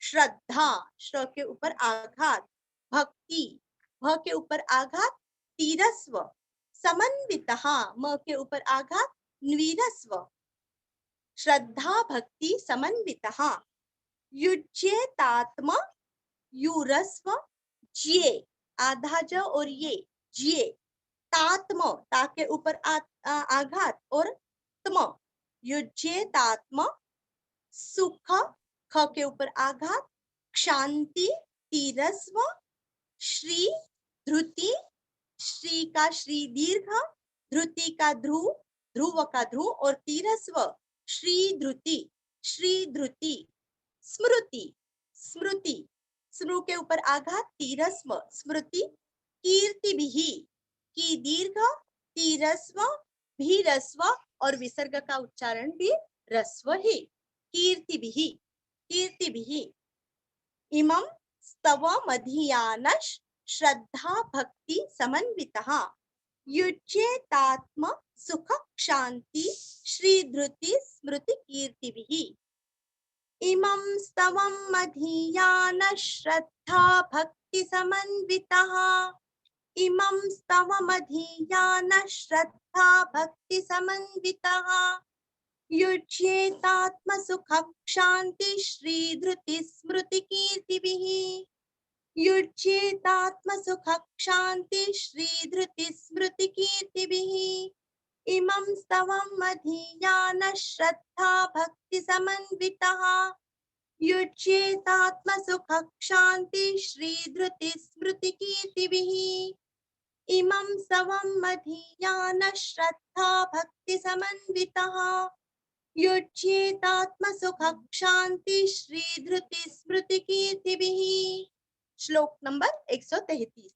श्रद्धा श्र के ऊपर आघात, भक्ति भ के ऊपर आघात तीरस्व, समन्वितः म के ऊपर आघात न्वीरस्व, श्रद्धा भक्ति समन्वितः युज्येतात्म यूरस्व ज्ये आधा ज और ये ज्ये तात्म ता के ऊपर आघात और त्म युज्येतात्म सुख ख के ऊपर आघात शांति तीरस्व श्री धृति श्री का श्री दीर्घ धृति का ध्रुव ध्रुव का ध्रुव और तीरस्व श्री धृति स्मृति स्मृति स्मृ के ऊपर आघात तीरस्व स्मृति कीर्तिभिः की दीर्घ तीरस्व भी रस्व और विसर्ग का उच्चारण भी रस्व ही कीर्तिभिः। इमं स्तव मधीयानश श्रद्धा भक्ति समन्वितः युज्येतात्म सुख शांति श्री धृति स्मृति कीर्तिभिः। इमं स्तवं मधीयानश श्रद्धा भक्ति समन्वितः इमं स्तव मधीयानश श्रद्धा भक्ति समन्वितः युज्येतात्म सुख शांति श्री धृति स्मृति कीर्तिभिः युज्येतात्म सुख शांति श्री धृति स्मृति कीर्तिभिः। इमं स्तवं मधीयानश श्रद्धा भक्ति समन्वितः युज्येतात्म सुख शांति श्री धृति स्मृति कीर्तिभिः। इमं स्तवं मधीयानश श्रद्धा भक्ति समन्वितः युज्येतात्म सुख शांति श्री धृति स्मृति कीर्तिभिः। श्लोक नंबर 133।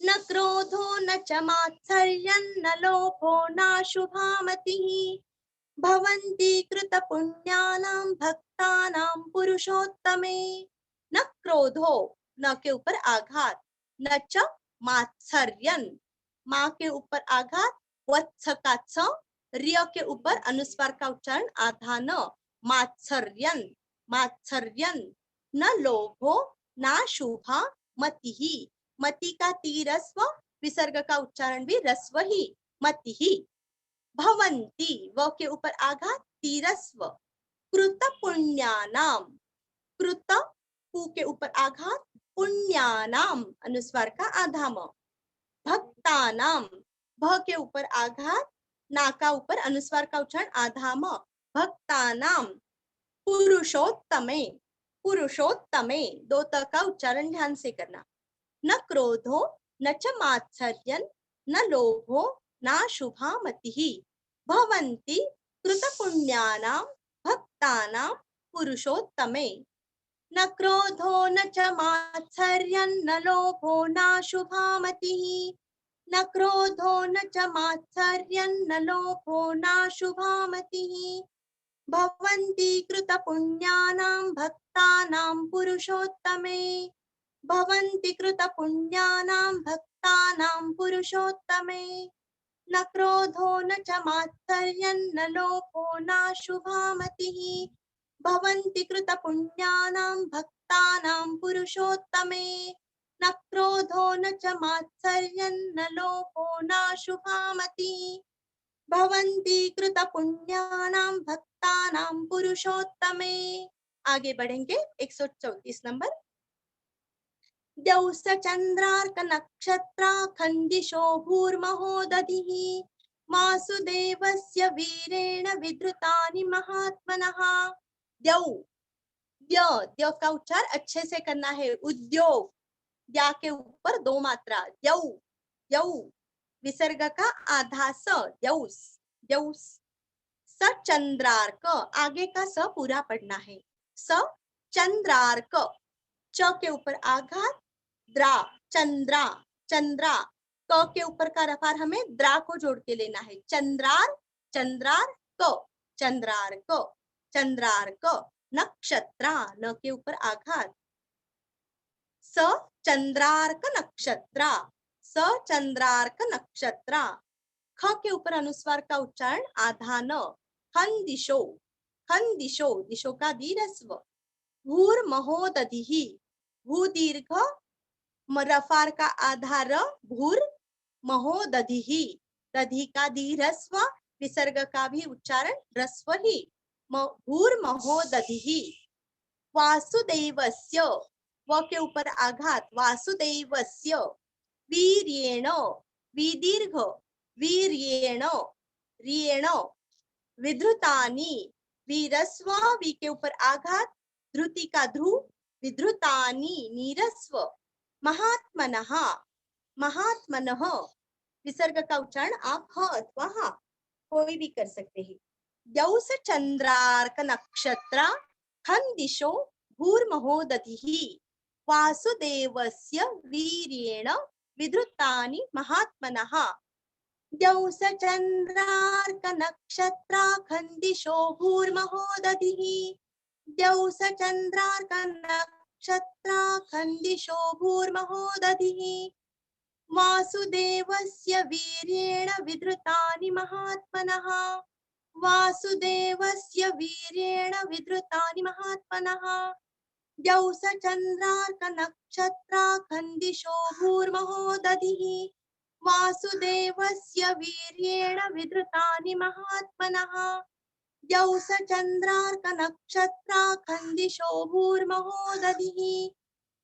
न क्रोधो न च मात्सर्यं न लोभो न शुभामतिः भवन्ति कृत पुण्यानां भक्तानां पुरुषोत्तमे। न क्रोधो न के ऊपर आघात न च मात्सर्यं माँ के ऊपर आघात वत्स का च रिय के ऊपर अनुस्वार का उच्चारण आधा न मात्सर्यं न लोभो न शुभा मतिः मति का तीरस्व विसर्ग का उच्चारण भी रस्व ही मतिः। भवन्ति व के ऊपर आघात तीरस्व कृत पुण्यानां कृत पु के ऊपर आघात पुण्यानां अनुस्वार का आधा म भक्तानां भ के ऊपर आघात ना का ऊपर अनुस्वार का उच्चारण आधा म भक्तानां पुरुषोत्तमे दो त का उच्चारण ध्यान से करना। न क्रोधो न च मात्सर्यं न लोभो न शुभा मतिः भवन्ति कृत पुण्यानां भक्तानां पुरुषोत्तमे। न क्रोधो न च मात्सर्यं न लोभो न शुभा मतिः न क्रोधो न च मात्सर्यं न लोभो न शुभा मतिः भवन्ति कृत पुण्यानां भक्तानां पुरुषोत्तमे भवन्ति कृतपुण्यानां भक्तानां पुरुषोत्तमे न क्रोधो न च मात्सर्यं न लोभो नाशुभामतिः भवन्ति कृतपुण्यानां भक्तानां पुरुषोत्तमे न क्रोधो न च मात्सर्यं न लोभो नाशुभामतिः भवन्ति कृतपुण्यानां भक्तानां पुरुषोत्तमे। आगे बढ़ेंगे 134 नंबर। द्यौस चंद्रार्क नक्षत्राखंडिशो भूर्महोदधिः वासुदेवस्य वीरेण विधृतानि महात्मनः। द्यौ द्य द्य का उच्चार अच्छे से करना है। उद्योग द्या के ऊपर दो मात्रा द्यौ द्यौ विसर्ग का आधा स द्यौस द्यौस। स चंद्रार्क आगे का स पूरा पढ़ना है। स चंद्रार्क च के ऊपर आघात द्रा चंद्रा चंद्रा क के ऊपर का रफार हमें द्रा को जोड़ के लेना है। चंद्रार चंद्रार क चंद्रार क चंद्रार क नक्षत्रा न के ऊपर आघात स चंद्रार्क नक्षत्रा स चंद्रार्क नक्षत्रा। ख के ऊपर अनुस्वार का उच्चारण आधा न खंदिशो खंदिशो दिशो का दीर्घ भूर महोदधिः भू दीर्घ रफार का आधार भूर महोदधिः दधि का दीर्घ विसर्ग का भी उच्चारण ह्रस्व ही भूर महोदधिः वासुदेवस्य व के ऊपर आघात वासुदेवस्य वीर्येण विदीर्घ वीर्येण रियेण विधृतानि वीरस्व वी के ऊपर आघात धृति का ध्रु विधृतानि नीरस्व महात्मनः महात्मनः विसर्ग का उच्चारण आप ह अथवा हा कोई भी कर सकते हैं। द्यौस चंद्रार्क नक्षत्रा खंदिशो भूर्महोदधिः वासुदेवस्य वीर्येण विधृतानि महात्मनः। द्यौस चंद्रार्क नक्षत्रा खंदिशो भूर्महोदधिः द्यौस चंद्रार्क नक्षत्रा खंदिशो भूर्महोदधिः वासुदेवस्य वीर्येण विधृतानि महात्मनः वासुदेवस्य वीर्येण विधृतानि महात्मनः। द्यौस चंद्रार्क नक्षत्रा खंदिशो भूर्महोदधिः वासुदेवस्य वीर्येण विधृतानि महात्मनः। द्यौस चंद्रार्क नक्षत्रा खंदिशो भूर्महोदधिः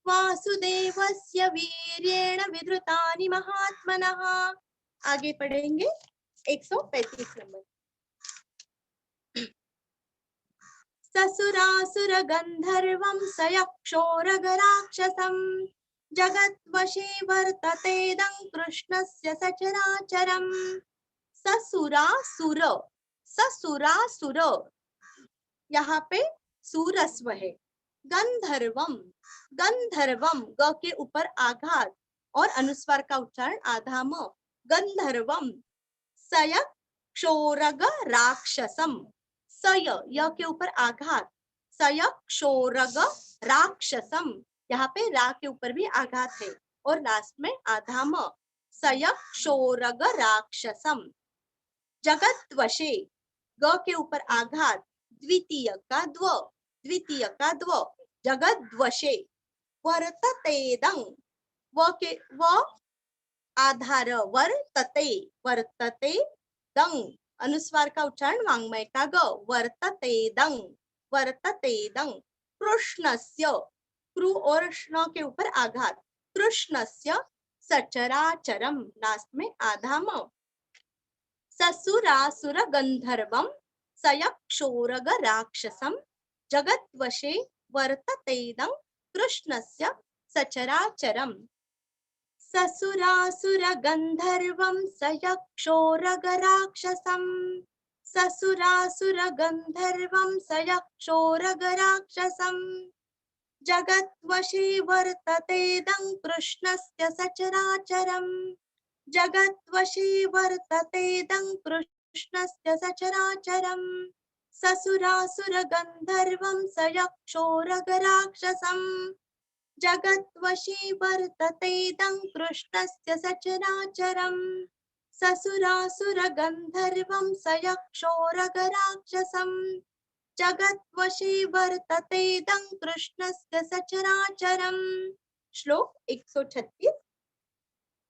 वासुदेवस्य वीर्येण विधृतानि महात्मनः। आगे पढ़ेंगे 135 नंबर। ससुरासुर गंधर्वं सयक्षोरगराक्षसं जगद्वशे वर्ततेदं कृष्णस्य सचराचरम्। ससुरासुर ससुरासुर यहाँ पे सूरस्व है। गंधर्वम गंधर्वम ग के ऊपर आघात और अनुस्वार का उच्चारण आधा म गंधर्वम। सय क्षोरग राक्षसम सय य के ऊपर आघात सय क्षोरग राक्षसम यहाँ पे रा के ऊपर भी आघात है और लास्ट में आधा म सय क्षोरग राक्षसम। जगद्वशे ग के ऊपर आघात द्वितीय का द्व जगद्वशे वर्ततेदं व आधार वर्तते वर्तते दं अनुस्वार का उच्चारण वांग्मय का ग वर्ततेदं वर्ततेदं। कृष्णस्य कृ और श्न के ऊपर आघात कृष्णस्य सचराचरम लास्ट में आधा म। ससुरासुर गंधर्वं सयक्षोरग राक्षसं जगद्वशे वर्ततेदं कृष्णस्य सचराचरम्। ससुरासुर गंधर्वं सयक्षोरग राक्षसं ससुरासुर गंधर्वं सयक्षोरग राक्षसं जगद्वशे वर्ततेदं कृष्णस्य सचराचरम् जगद्वशे वर्ततेदं कृष्णस्य सचराचरम्। ससुरासुर गंधर्वं स यक्षोरगराक्षसं जगद्वशी वर्ततेदं कृष्णस्य सचराचरम् ससुरासुर गंधर्वं स यक्षोरगराक्षसं जगद्वशी वर्ततेदं कृष्णस्य सचराचरम्। श्लोक 136।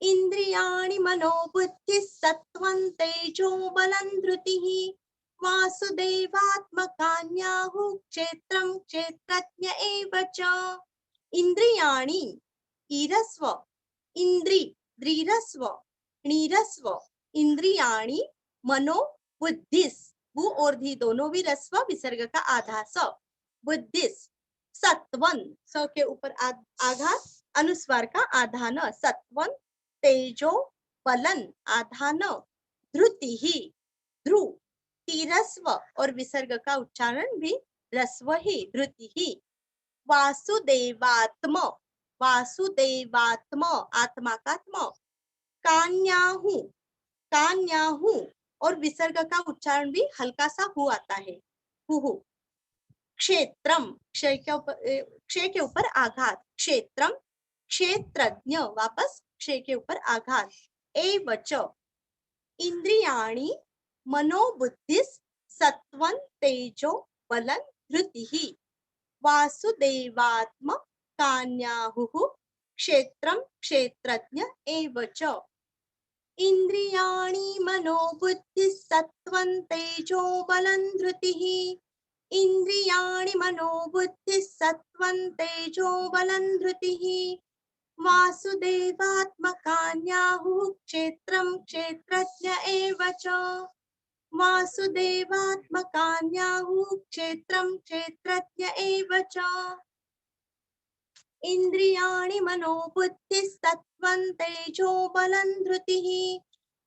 इंद्रियाणि मनोबुद्धिः सत्त्वं तेजो बलं धृतिः वासुदेवात्मकान्याहुः क्षेत्रं क्षेत्रज्ञ एव च। इंद्रियाणि ईरस्व इंद्रि द्रिरस्व णीरस्व इंद्रियाणि मनो बुद्धिस बु और धी दोनों भी रस्व विसर्ग का आधा स बुद्धिस सत्वन स के ऊपर आघात अनुस्वार का आधान सत्वन तेजो बलन आधान धृति ही ध्रु तीरस्व और विसर्ग का उच्चारण भी रस्व ही धृति ही वासुदेवात्म वासुदेवात्म आत्मा का आत्म कान्याहु कान्याहु और विसर्ग का उच्चारण भी हल्का सा हु आता है हुहु क्षेत्रम क्षय के ऊपर आघात क्षेत्रम क्षेत्रज्ञ वापस क्षय के ऊपर आघात एवच इंद्रियाणि मनोबुद्धिस सत्वन तेजो बलन धृतिः वासुदेवात्म कान्याहुः क्षेत्रं क्षेत्रज्ञ एव च इंद्रियाणि मनोबुद्धिः सत्वं तेजो बलं धृतिः इंद्रियाणि मनोबुद्धिः सत्वं तेजो बलं धृतिः वासुदेवात्मकान्याहुः क्षेत्रं क्षेत्रज्ञ एव च वासुदेवात्मकान्याहुः क्षेत्रं क्षेत्रज्ञ एव च इंद्रियाणि मनोबुद्धिः सत्वं तेजो बलं धृतिः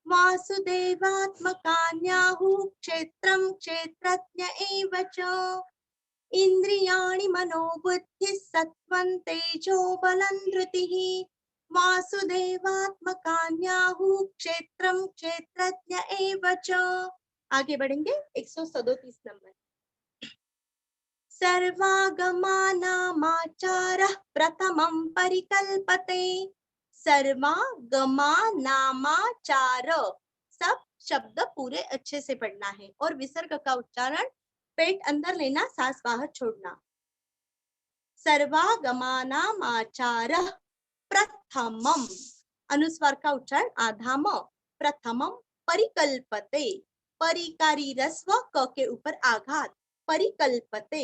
वासुदेवात्मकान्याहुः क्षेत्रं क्षेत्रज्ञ एव च इंद्रियाणि मनोबुद्धिः सत्वं तेजो बलं धृतिः वासुदेवात्मकान्याहुः क्षेत्रं क्षेत्रज्ञ एव च। आगे बढ़ेंगे 137 नंबर। सर्वागमानामाचारः प्रथमं परिकल्पते सर्वागमानामाचार सब शब्द पूरे अच्छे से पढ़ना है और विसर्ग का उच्चारण पेट अंदर लेना सांस बाहर छोड़ना। सर्वागमानामाचारः प्रथमम अनुस्वार का उच्चारण आधाम प्रथमम परिकल्पते परिकारी रस्व क के ऊपर आघात परिकल्पते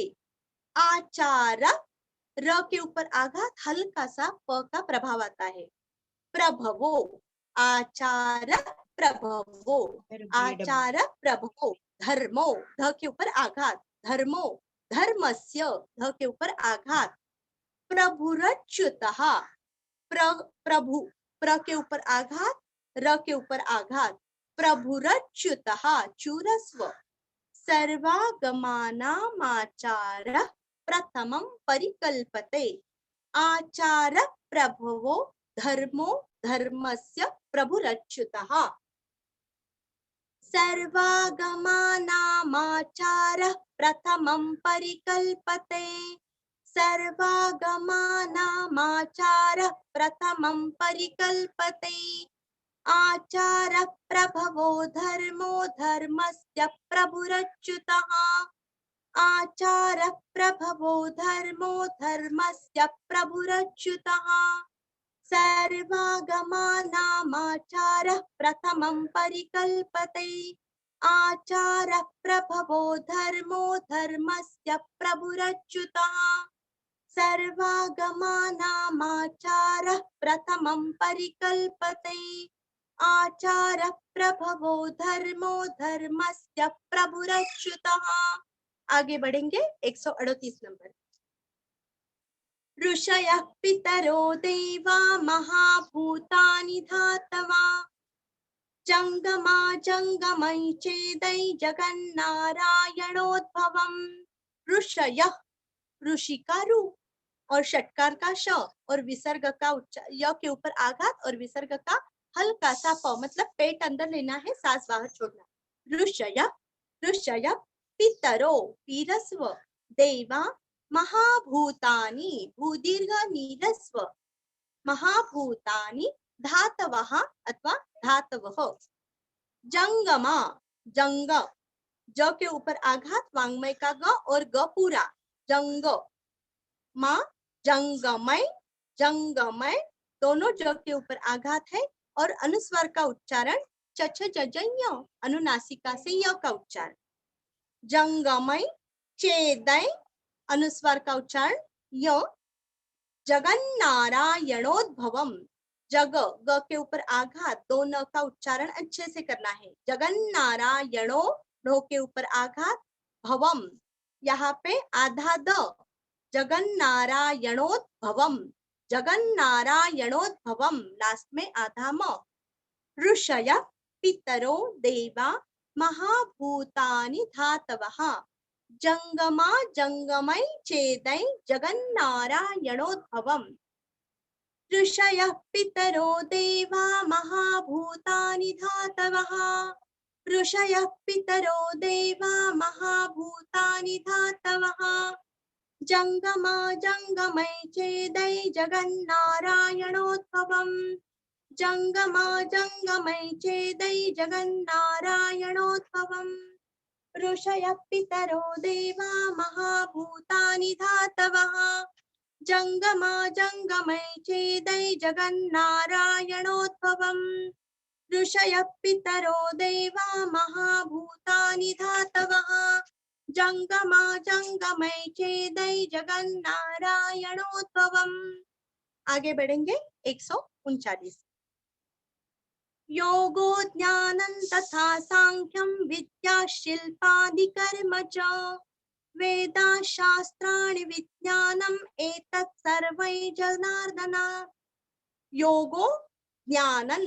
आचार र के ऊपर आघात हल्का सा प का प्रभाव आता है प्रभवो आचार प्रभवो आचार प्रभवो धर्मो ध के ऊपर आघात धर्मो धर्मस्य ध के ऊपर आघात प्रभुरच्युतः प्रभु प्र के ऊपर आघात र के ऊपर आघात प्रभुरच्युतः चूरस्व सर्वागमानामाचारः प्रथमं परिकल्पते आचार प्रभवो धर्मो धर्मस्य प्रभुरच्युतः सर्वागमानामाचारः प्रथमं परिकल्पते सर्वागमानामाचारः प्रथमं परिकल्पते आचार प्रभवो धर्मो धर्मस्य प्रभुरच्युतः आचार प्रभवो धर्मो धर्मस्य प्रभुरच्युतः सर्वागमानामाचारः प्रथमं परिकल्पते आचार प्रभवो धर्मो धर्मस्य प्रभुरच्युतः सर्वागमानामाचारः प्रथमं परिकल्पते आचार प्रभवो धर्मो धर्मस्य प्रभुरच्युतः। आगे बढ़ेंगे 138 नंबर। ऋषयः पितरो देवा महाभूतानि धातवा जंगमा जंगमै चेदै जगन्नारायणोद्भवम्। ऋषयः ऋषि का रू और षटकार का श और विसर्ग का य के ऊपर आघात और विसर्ग का हल्का सा प मतलब पेट अंदर लेना है सांस बाहर छोड़ना। ऋषय ऋषय पितरो वीरस्व देवा महाभूतानि भूदीर्घ नीरस्व महाभूतानि धातवः अथवा धातवः। जंगमा जंग ज के ऊपर आघात वांग्मय का ग और ग पूरा जंग मा जंगमय जंगमय दोनों ज के ऊपर आघात है और अनुस्वार का उच्चारण चछ जजय अनुनासिका से य का उच्चारण। जंगमय चेदय अनुस्वार का उच्चारण य। जगन्नारायणोद्भवम जग ग के ऊपर आघात दो न का उच्चारण अच्छे से करना है। जगन्नारायणो नो के ऊपर आघात भवम यहाँ पे आधा द जगन्नारायणोद्भवम जगन्नारायणोद्भवम लास्ट में आधा म। ऋषय पितरो देवा महाभूतानि धातवः जंगमा जंगमय चेदै जगन्नारायणोद्भवम्। ऋषयः पितरो देवा महाभूतानि धातवः ऋषयः पितरो देवा महाभूतानि धातवः जंगमा जंगमय चेदै जगन्नारायणोद्भवम् जंगमा जंगमय चेदै जगन्नारायणोद्भवम्। ऋषयः पितरो देवा महाभूतानि धातवः जंगमा जंगमय चेदै जगन्नारायणोद्भवम्। ऋषयः पितरो देवा महाभूतानि धातवः जंगमा जंगमय चेदै जगन्नारायणोद्भवम्। आगे बढ़ेंगे 139। योगो ज्ञानं तथा सांख्यं विद्या शिल्पादि कर्म च वेदाशास्त्राणि विज्ञानम् एतत् सर्वै जनार्दन। योगो ज्ञानन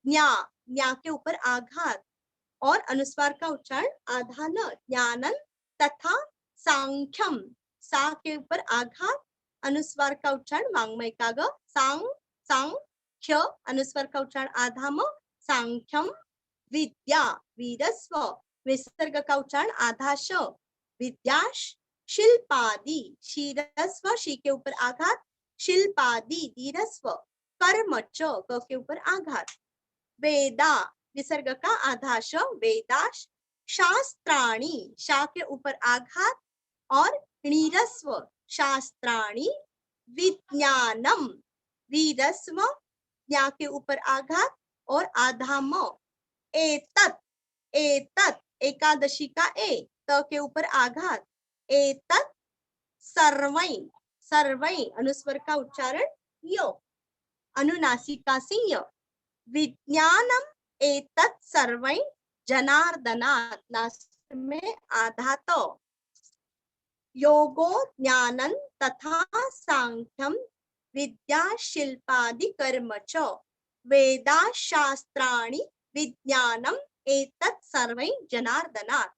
ज्ञा ज्ञा के ऊपर आघात और अनुस्वार का उच्चारण आधा न ज्ञानन तथा सांख्यम सा के ऊपर आघात अनुस्वार का उच्चारण वांग्मय का ग सांग सांग ख्य अनुस्वार का उच्चारण आधा म सांख्यम। विद्या वीरस्व विसर्ग का उच्चारण आधा श विद्याश। शिल्पादि शीरस्व शी के ऊपर आघात शिल्पादि दीरस्व। कर्म च क के ऊपर आघात। वेदा विसर्ग का आधा श वेदाश। शास्त्राणि शा के ऊपर आघात और णीरस्व शास्त्राणि। विज्ञानम वीरस्व ज्ञा के ऊपर आघात और आधा म। एतत् एतत् एकादशी का ए त के ऊपर आघात एतत् सर्वै सर्वै अनुस्वर का उच्चारण यो अनुनासिका से य। विज्ञानम एतत् सर्वै जनार्दनात् लास्ट में आधा तो। योगो ज्ञानं तथा सांख्यम विद्या शिल्पादि कर्म च वेदा शास्त्राणि विज्ञानम् एतत् सर्वै जनार्दनात्।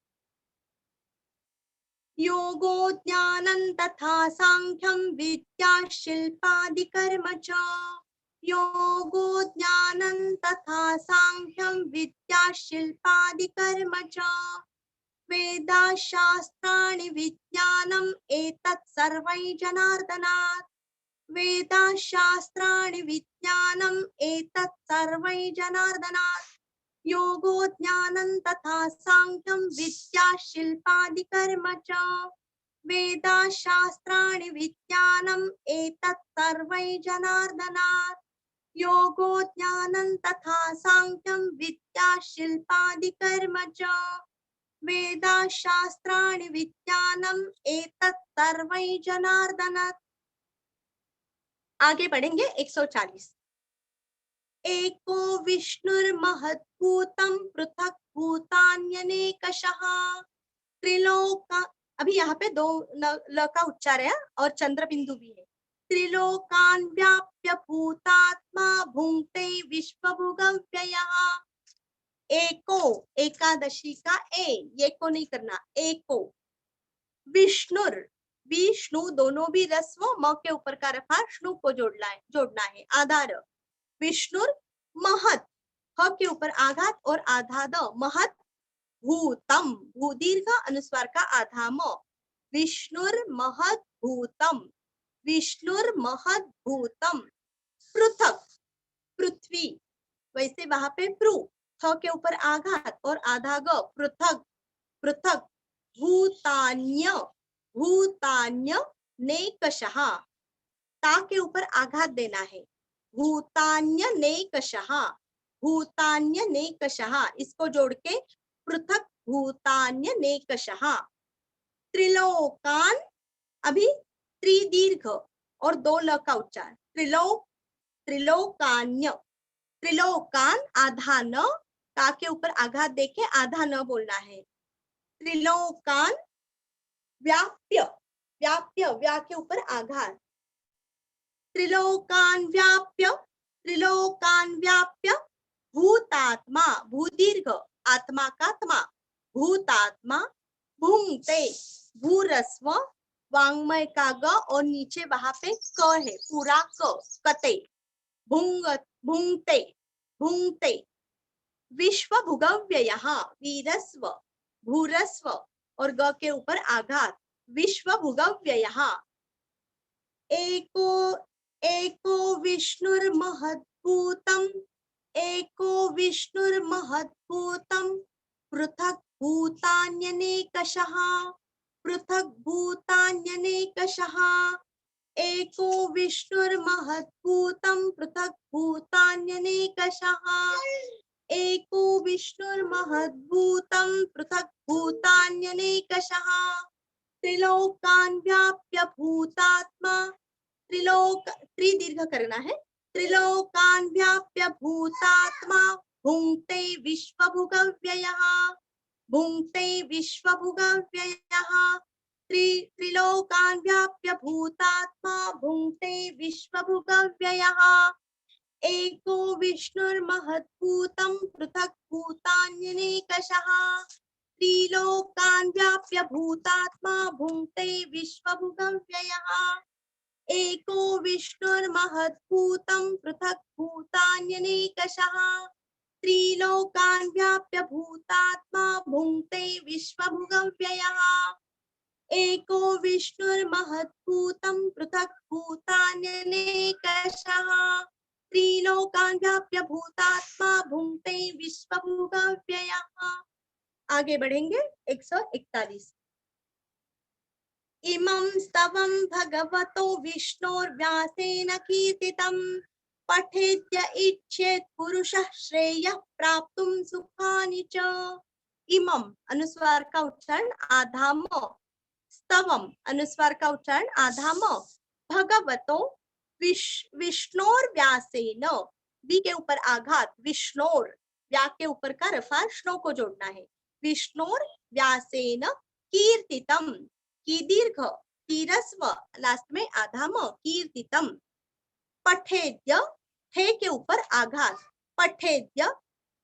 योगो ज्ञानं तथा सांख्यं विद्या शिल्पादि कर्म च योगो ज्ञानं तथा सांख्यं विद्या शिल्पादि कर्म च वेदा शास्त्राणि विज्ञानम् एतत् सर्वै जनार्दनात्। वेदा शास्त्राणि विज्ञानम् एतत् सर्वै जनार्दनात्। योगो ज्ञानं तथा सांख्यं विद्या शिल्पादि कर्म च वेदा शास्त्राणि विज्ञानम् एतत् सर्वै जनार्दनात्। योगो ज्ञानं तथा सांख्यं विद्या शिल्पादि कर्म च वेदा शास्त्राणि विज्ञानम् एतत् सर्वै जनार्दनात्। आगे बढ़ेंगे 140। एको विष्णुर्महद्भूतं पृथक् भूतान्यनेकशः त्रिलोक। अभी यहाँ पे दो ल का उच्चार है और चंद्र बिंदु भी है। त्रिलोकान् व्याप्य भूतात्मा भुंक्ते विश्वभुगव्ययः। एको एकादशी का ए ये को नहीं करना। एको विष्णुर विष्णु दोनों भी रस्व म के ऊपर का रखा श्नु को जोड़ना है आधार। विष्णुर महत ह के ऊपर आघात और आधा द महत भूतम, भू दीर्घ अनुस्वार का आधा म, विष्णुर्महद् भूतम, विष्णुर्महद्भूतम। पृथक, पृथ्वी, वैसे वहां पे प्रू, थ के ऊपर आघात और आधा ग, पृथक, पृथक। भूतान्य, भूतान्य नेकशः, ता के ऊपर आघात देना है, भूतान्य नेकशः, भूतान्य नेकशः, इसको जोड़ के पृथक भूतान्य नेकशः। त्रिलोकान, अभी त्रिदीर्घ और दो ल का उच्चार, त्रिलोक, त्रिलोकान्य, त्रिलोकान आधा न, का के ऊपर आघात देके आधा न बोलना है, त्रिलोकान। व्याप्य, व्याप्य, व्या के ऊपर आघात, त्रिलोकान व्याप्य, त्रिलोकान व्याप्य। भूतात्मा, भूदीर्घ आत्मा का त्मा, भूतात्मा। भुंगते, भूरस्व वांग्मय का ग और नीचे वहां पे क है, पूरा क, कते, भुंग, भुंगते, भुंगते। विश्व भुगव्ययः, वीरस्व, भूरस्व और ग के ऊपर आघात, विश्व भुगव्ययः। एको, एको विष्णुर्महद्भूतम्, एको विष्णुर्महद्भूतम्, पृथक् भूतान्यनेकशः, पृथक् भूतान्यनेकशः। एको विष्णुर्महद्भूतम्, पृथक् भूतान्यनेकशः, एको विष्णुर्महद्भूतम्, पृथक् भूतान्यनेकशः। त्रिलोकान् व्याप्य भूतात्मा, त्रिलोक, त्रिदीर्घ करना है, त्रिलोकान् व्याप्य भूतात्मा। भुंक्ते विश्वभुगव्ययः, भुंक्ते विश्वभुगव्ययः। त्रिलोकान् व्याप्य भूतात्मा, भुंक्ते विश्वभुगव्ययः। एको विष्णुर्महद्भूतम्, पृथक् भूतान्यनेकशः। त्रिलोकान् व्याप्य भूतात्मा, भुंक्ते विश्वभुगव्ययः। एको विष्णुर्महद्भूतम्, पृथक् भूतान्यनेकशः। त्रिलोकान् व्याप्य भूतात्मा, भुंक्ते विश्वभुगव्ययः। एको विष्णुर्महद्भूतम्, पृथक् भूतान्यनेकशः। त्रिलोकान् व्याप्य भूतात्मा, भुंक्ते विश्वभुगव्ययः। आगे बढ़ेंगे 141। इमं स्तवं भगवतो विष्णोर्व्यासेन कीर्तितं, पठेद्य इच्छेत् पुरुषः श्रेयः प्राप्तुं सुखानि च। इमं अनुस्वार का उच्चारण आधा म, स्तवम अनुस्वार का उच्चारण आधा म, भगवतो विष्णोर्व्यासेन, वी के ऊपर आघात, विष्णोर, व्या के ऊपर का रफा श्नो को जोड़ना है, विष्णोर व्यासेन कीर्तितम, की दीर्घ, तीरस्व लास्ट में आधा म, कीर्तितम। पठेद्य, थे के ऊपर आघात, पठेद्य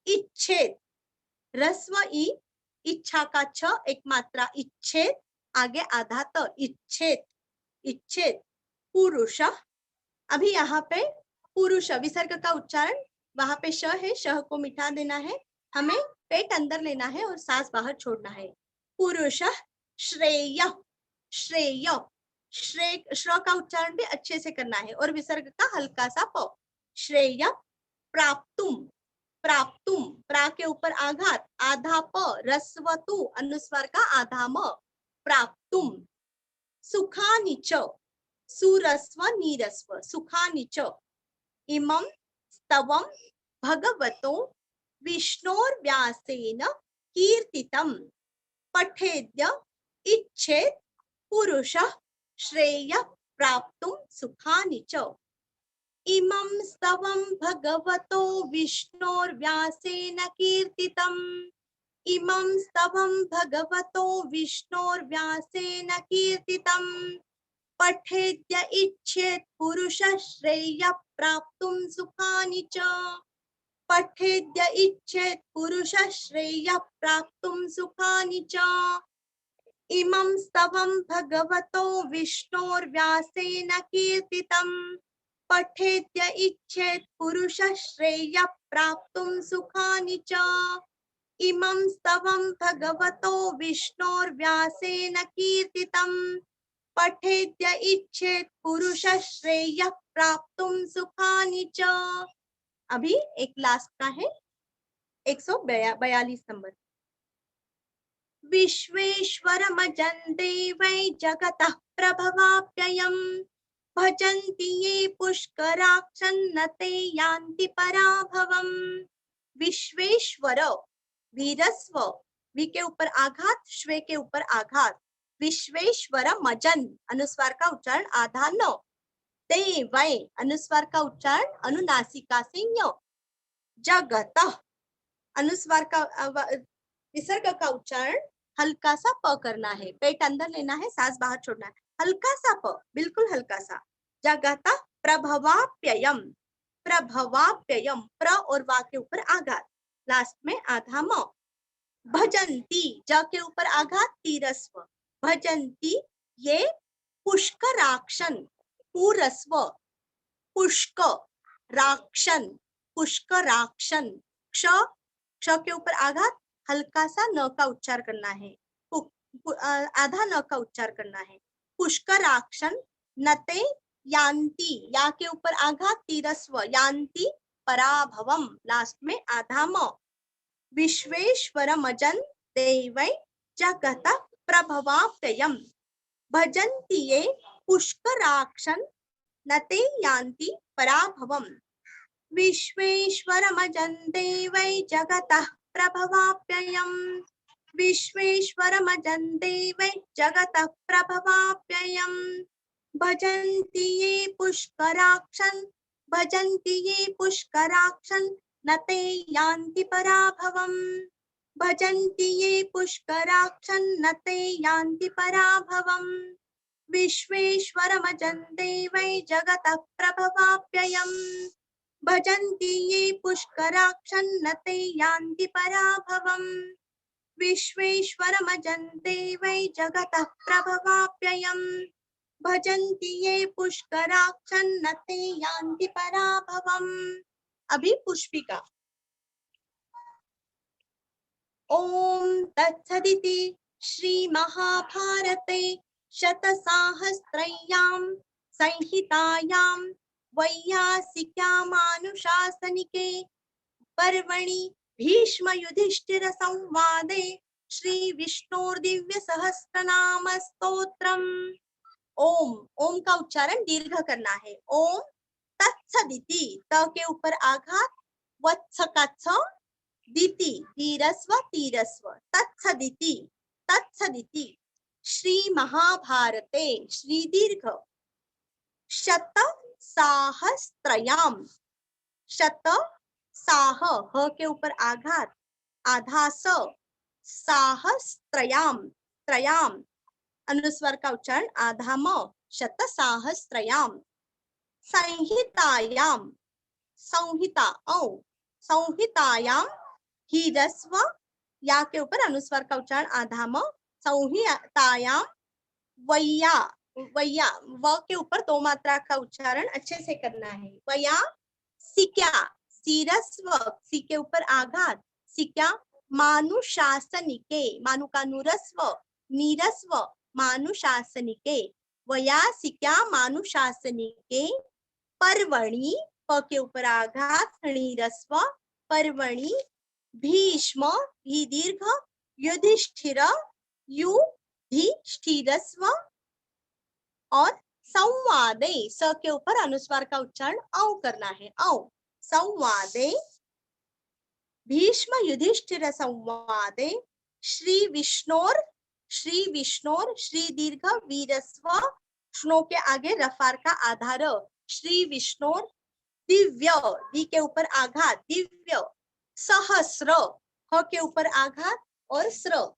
इच्छेद, रस्व ई, इच्छा का छ एक मात्रा, इच्छेद आगे आधा त, इच्छेद, इच्छेद। पुरुष, अभी यहाँ पे पुरुष विसर्ग का उच्चारण, वहां पे श है, श को मिटा देना है, हमें पेट अंदर लेना है और सांस बाहर छोड़ना है। पुरुष श्रेय, श्रेय, श्रेय, श्र का उच्चारण भी अच्छे से करना है और विसर्ग का हल्का सा प। श्रेय प्राप्तुम, प्राप्तुम, प्रा के ऊपर आघात, आधा प, रस्वतु अनुस्वार का आधा म, प्राप्तुम। सुखानि च, सुरस्व नीरस्व, सुखानि च। इमं स्तवं भगवतो विष्णोर्व्यासेन कीर्तितं, पठेद्य इच्छेत् पुरुषः श्रेयः प्राप्तुं सुखानि च। इमं स्तवं भगवतो विष्णोर्व्यासेन कीर्तितम्, इमं स्तवं भगवतो विष्णोर्व्यासेन कीर्तितम्, पठेद्य इच्छेत् पुरुषः श्रेयः प्राप्तुं सुखानि च, पठेद्य इच्छेत् पुरुषः श्रेयः प्राप्तुं सुखानि च। इमं स्तवं भगवतो विष्णोर्व्यासेन कीर्तितं, पठेद्य इच्छेत् पुरुषः श्रेयः प्राप्तुं सुखानि च। इमं स्तवं भगवतो विष्णोर्व्यासेन कीर्तितं पठेद्य इच्छेत् पुरुषः श्रेयः प्राप्तुं सुखानि च। अभी एक लास्ट का है 142 नंबर। विश्वेश्वरमजन्ते वै जगतः प्रभवाप्ययम् भजन्ति ये पुष्कराक्षन्न ते यान्ति पराभवम्। विश्वेश्वर, वीरस्व, वी के ऊपर आघात, श्वे के ऊपर आघात, विश्वेश्वर मजन, अनुस्वार का उच्चारण आधा न, ते वै, अनुस्वार का उच्चारण अनुनासिका से य, जगत, अनुस्वार का विसर्ग का उच्चारण हल्का सा प करना है, पेट अंदर लेना है, सांस बाहर छोड़ना है, हल्का सा प, बिल्कुल हल्का सा। जगत प्रभवाप्ययम, प्रभवाप्ययम, प्र और वा के ऊपर आघात, लास्ट में आधा म। भजंती, ज के ऊपर आघात, तीरस्व, भजंती ये पुष्कराक्षन, पूरस्व, पुष्क राक्षन, पुष्कराक्षन, क्ष, क्ष के ऊपर आघात, हल्का सा न का उच्चार करना है, आधा न का उच्चार करना है। पुष्कराक्षन नते यान्ति, या के ऊपर आघात, तीरस्व, यान्ति पराभवम, लास्ट में आधा म। विश्वेश्वरमजन देवै जगत प्रभवाप्ययम् भजन्ति ये पुष्कराक्षन नते यान्ति पराभवम्। विश्वेश्वरमजन देवै जगतः प्रभवाप्ययम् विश्वेश्वरमजन देवै जगतः प्रभवाप्ययम् भजन्ति ये पुष्कराक्षन, भजन्ति ये पुष्कराक्षन नते यान्ति पराभवम् भजन्ति ये पुष्कराक्षन नते यान्ति पराभवम्। विश्वेश्वरमजन देवै जगतः प्रभवाप्ययम् भजन्ति ये पुष्कराक्षन नते यान्ति पराभवम्। विश्वेश्वरमजन देवै जगतः प्रभवाप्ययम् भजन्ति ये पुष्कराक्षन नते यान्ति पराभवम्। अभी पुष्पिका। ओम तत्सदिति श्री महाभारते शतसाहस्रयां संहितायां वैयासिक्यामानुशासनिके पर्वणि भीष्म युधिष्ठिर संवादे श्री विष्णुर्दिव्य सहस्रनाम स्तोत्रम्। ओम, ओम का उच्चारण दीर्घ करना है। ओम तत्सदिति, त के ऊपर आघात, वत्स का छ, दिति दीरस्व तीरस्व, तत्सदिति, तत्सदिति श्री महाभारते, श्री दीर्घ, शत साहस्त्रयाम, शत साह, ह के ऊपर आघात, आधा स, साहस्त्रयाम, त्रयाम, अनुस्वार का उच्चारण आधा म, शत साहस्त्रयाम। संहितायाम, संहिता औ, संहितायाम हीरस्व, या के ऊपर अनुस्वार का उच्चारण आधा म, संहितायाम वैया, वैया, व के ऊपर दो मात्रा का उच्चारण अच्छे से करना है। वैया सिक्या, सीरस्व, सी के ऊपर आघात, सिक्या मानुशासनिके, मानु का नुरस्व, नीरस्व, मानुशासनिके, वया सिक्या मानुशासनिके पर्वणि, प के ऊपर आघात, णीरस्व, पर्वणि भीष्म, भी दीर्घ, युधिष्ठिर, युधिष्ठिरस्व और संवादे, स के ऊपर अनुस्वार का उच्चारण औ करना है, औ, संवादे भीष्म युधिष्ठिर संवादे श्री विष्णोर, श्री विष्णोर, श्री दीर्घ वीरस्व, श्नो के आगे रफार का आधार, श्री विष्णोर दिव्य, दी के ऊपर आघात, दिव्य, सहस्र, ह के ऊपर आघात और स्र,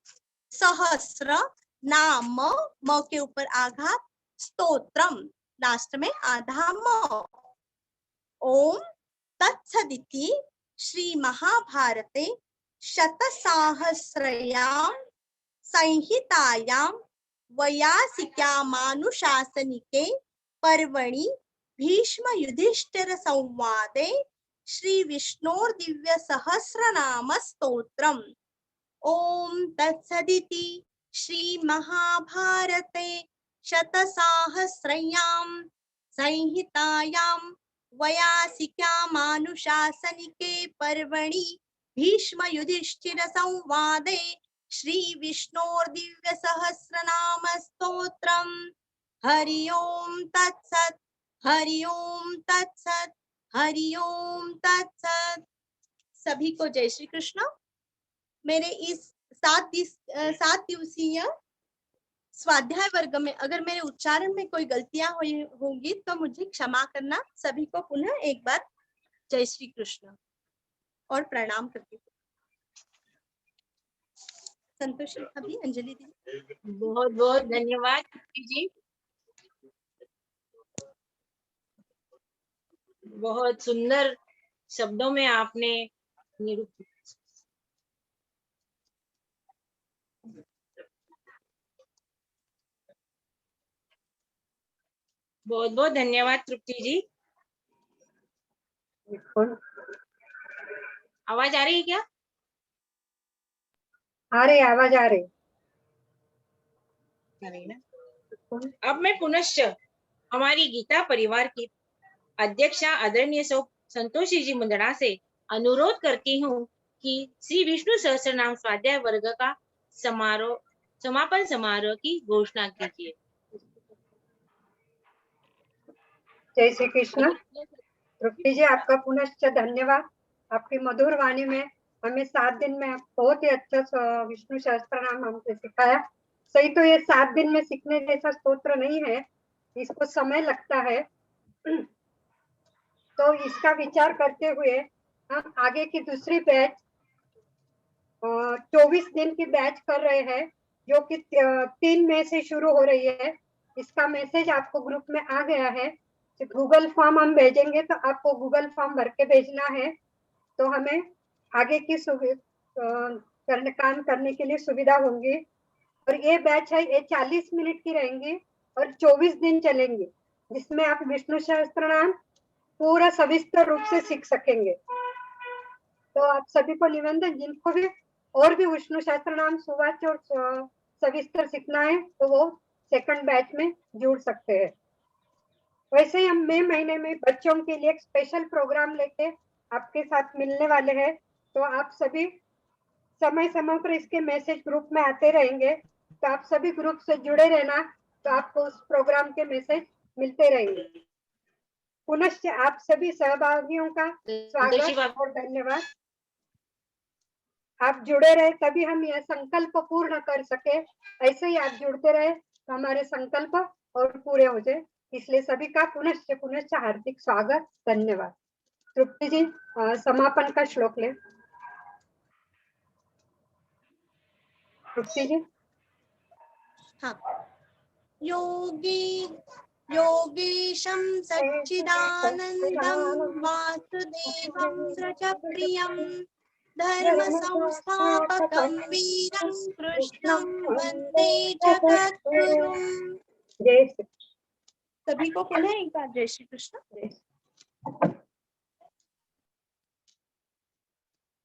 सहस्र नाम, म के ऊपर आघात, स्तोत्रम, लास्ट में आधा म। ओम तत्सदिति श्री महाभारते शतसाहस्रयां संहितायां वयासिक्यामानुशासनिके पर्वणि भीष्म युधिष्ठिर संवादे श्री विष्णोर्दिव्य सहस्रनाम स्तोत्रम्। ओम तत्सदिति श्री महाभारते शतसाहस्रयां संहितायां वयासिक्यामानुशासनिके पर्वणि भीष्म युधिष्ठिर संवादे श्री विष्णोर्दिव्य सहस्रनाम स्तोत्रम हरि ओम तत्सत् हरि ओम तत्सत् हरि ओम तत्सत्। सभी को जय श्री कृष्ण। मेरे इस 7 दिवसीय स्वाध्याय वर्ग में अगर मेरे उच्चारण में कोई गलतियां हुई होंगी तो मुझे क्षमा करना। सभी को पुनः एक बार जय श्री कृष्ण और प्रणाम करती हूँ। संतोषी अभी अंजलि दी। बहुत बहुत धन्यवाद जी, बहुत सुंदर शब्दों में आपने निरूपित। बहुत बहुत धन्यवाद तृप्ति जी। आवाज आ रही है क्या? आ रही आवाज आ रही। अब मैं पुनश्च हमारी गीता परिवार की अध्यक्षा आदरणीय संतोषी जी मुंदड़ा से अनुरोध करती हूँ कि श्री विष्णु सहस्त्रनाम स्वाध्याय वर्ग का समापन समारोह की घोषणा कीजिए। जय श्री कृष्ण। तृप्ति जी आपका पुनश्च धन्यवाद। आपकी मधुर वाणी में हमें 7 दिन में बहुत ही अच्छा विष्णु सहस्त्र नाम हमसे सिखाया। सही तो ये 7 दिन में सीखने जैसा स्तोत्र नहीं है, इसको समय लगता है। तो इसका विचार करते हुए हम आगे की दूसरी बैच 24 दिन की बैच कर रहे हैं, जो कि 3 मई से शुरू हो रही है। इसका मैसेज आपको ग्रुप में आ गया है। गूगल फॉर्म हम भेजेंगे तो आपको गूगल फॉर्म भर के भेजना है, तो हमें आगे की काम करने के लिए सुविधा होंगी। और ये बैच है, ये 40 मिनट की रहेंगी और 24 दिन चलेंगे, जिसमें आप विष्णु सहस्त्र नाम पूरा सविस्तर रूप से सीख सकेंगे। तो आप सभी को निवेदन, जिनको भी और भी विष्णु सहस्त्र नाम सुवाच्य और सविस्तर सीखना है तो वो सेकंड बैच में जुड़ सकते हैं। वैसे ही हम मई महीने में बच्चों के लिए एक स्पेशल प्रोग्राम लेके आपके साथ मिलने वाले हैं, तो आप सभी समय समय पर इसके मैसेज ग्रुप में आते रहेंगे, तो आप सभी ग्रुप से जुड़े रहना, तो आपको उस प्रोग्राम के मैसेज मिलते रहेंगे। पुनश्च आप सभी सहभागियों का स्वागत और धन्यवाद। आप जुड़े रहे तभी हम यह संकल्प पूर्ण कर सके। ऐसे ही आप जुड़ते रहे तो हमारे संकल्प और पूरे हो जाए। इसलिए सभी का पुनश्च हार्दिक स्वागत, धन्यवाद। तृप्ति जी समापन का श्लोक ले। तृप्ति जी। हाँ। योगीशं सच्चिदानन्दं वासुदेवं व्रजप्रियं धर्म संस्थापकं वीरं कृष्णं वन्दे जगद्गुरुम्। जय श्री। सभी को पुनः एक बार जय श्री कृष्ण।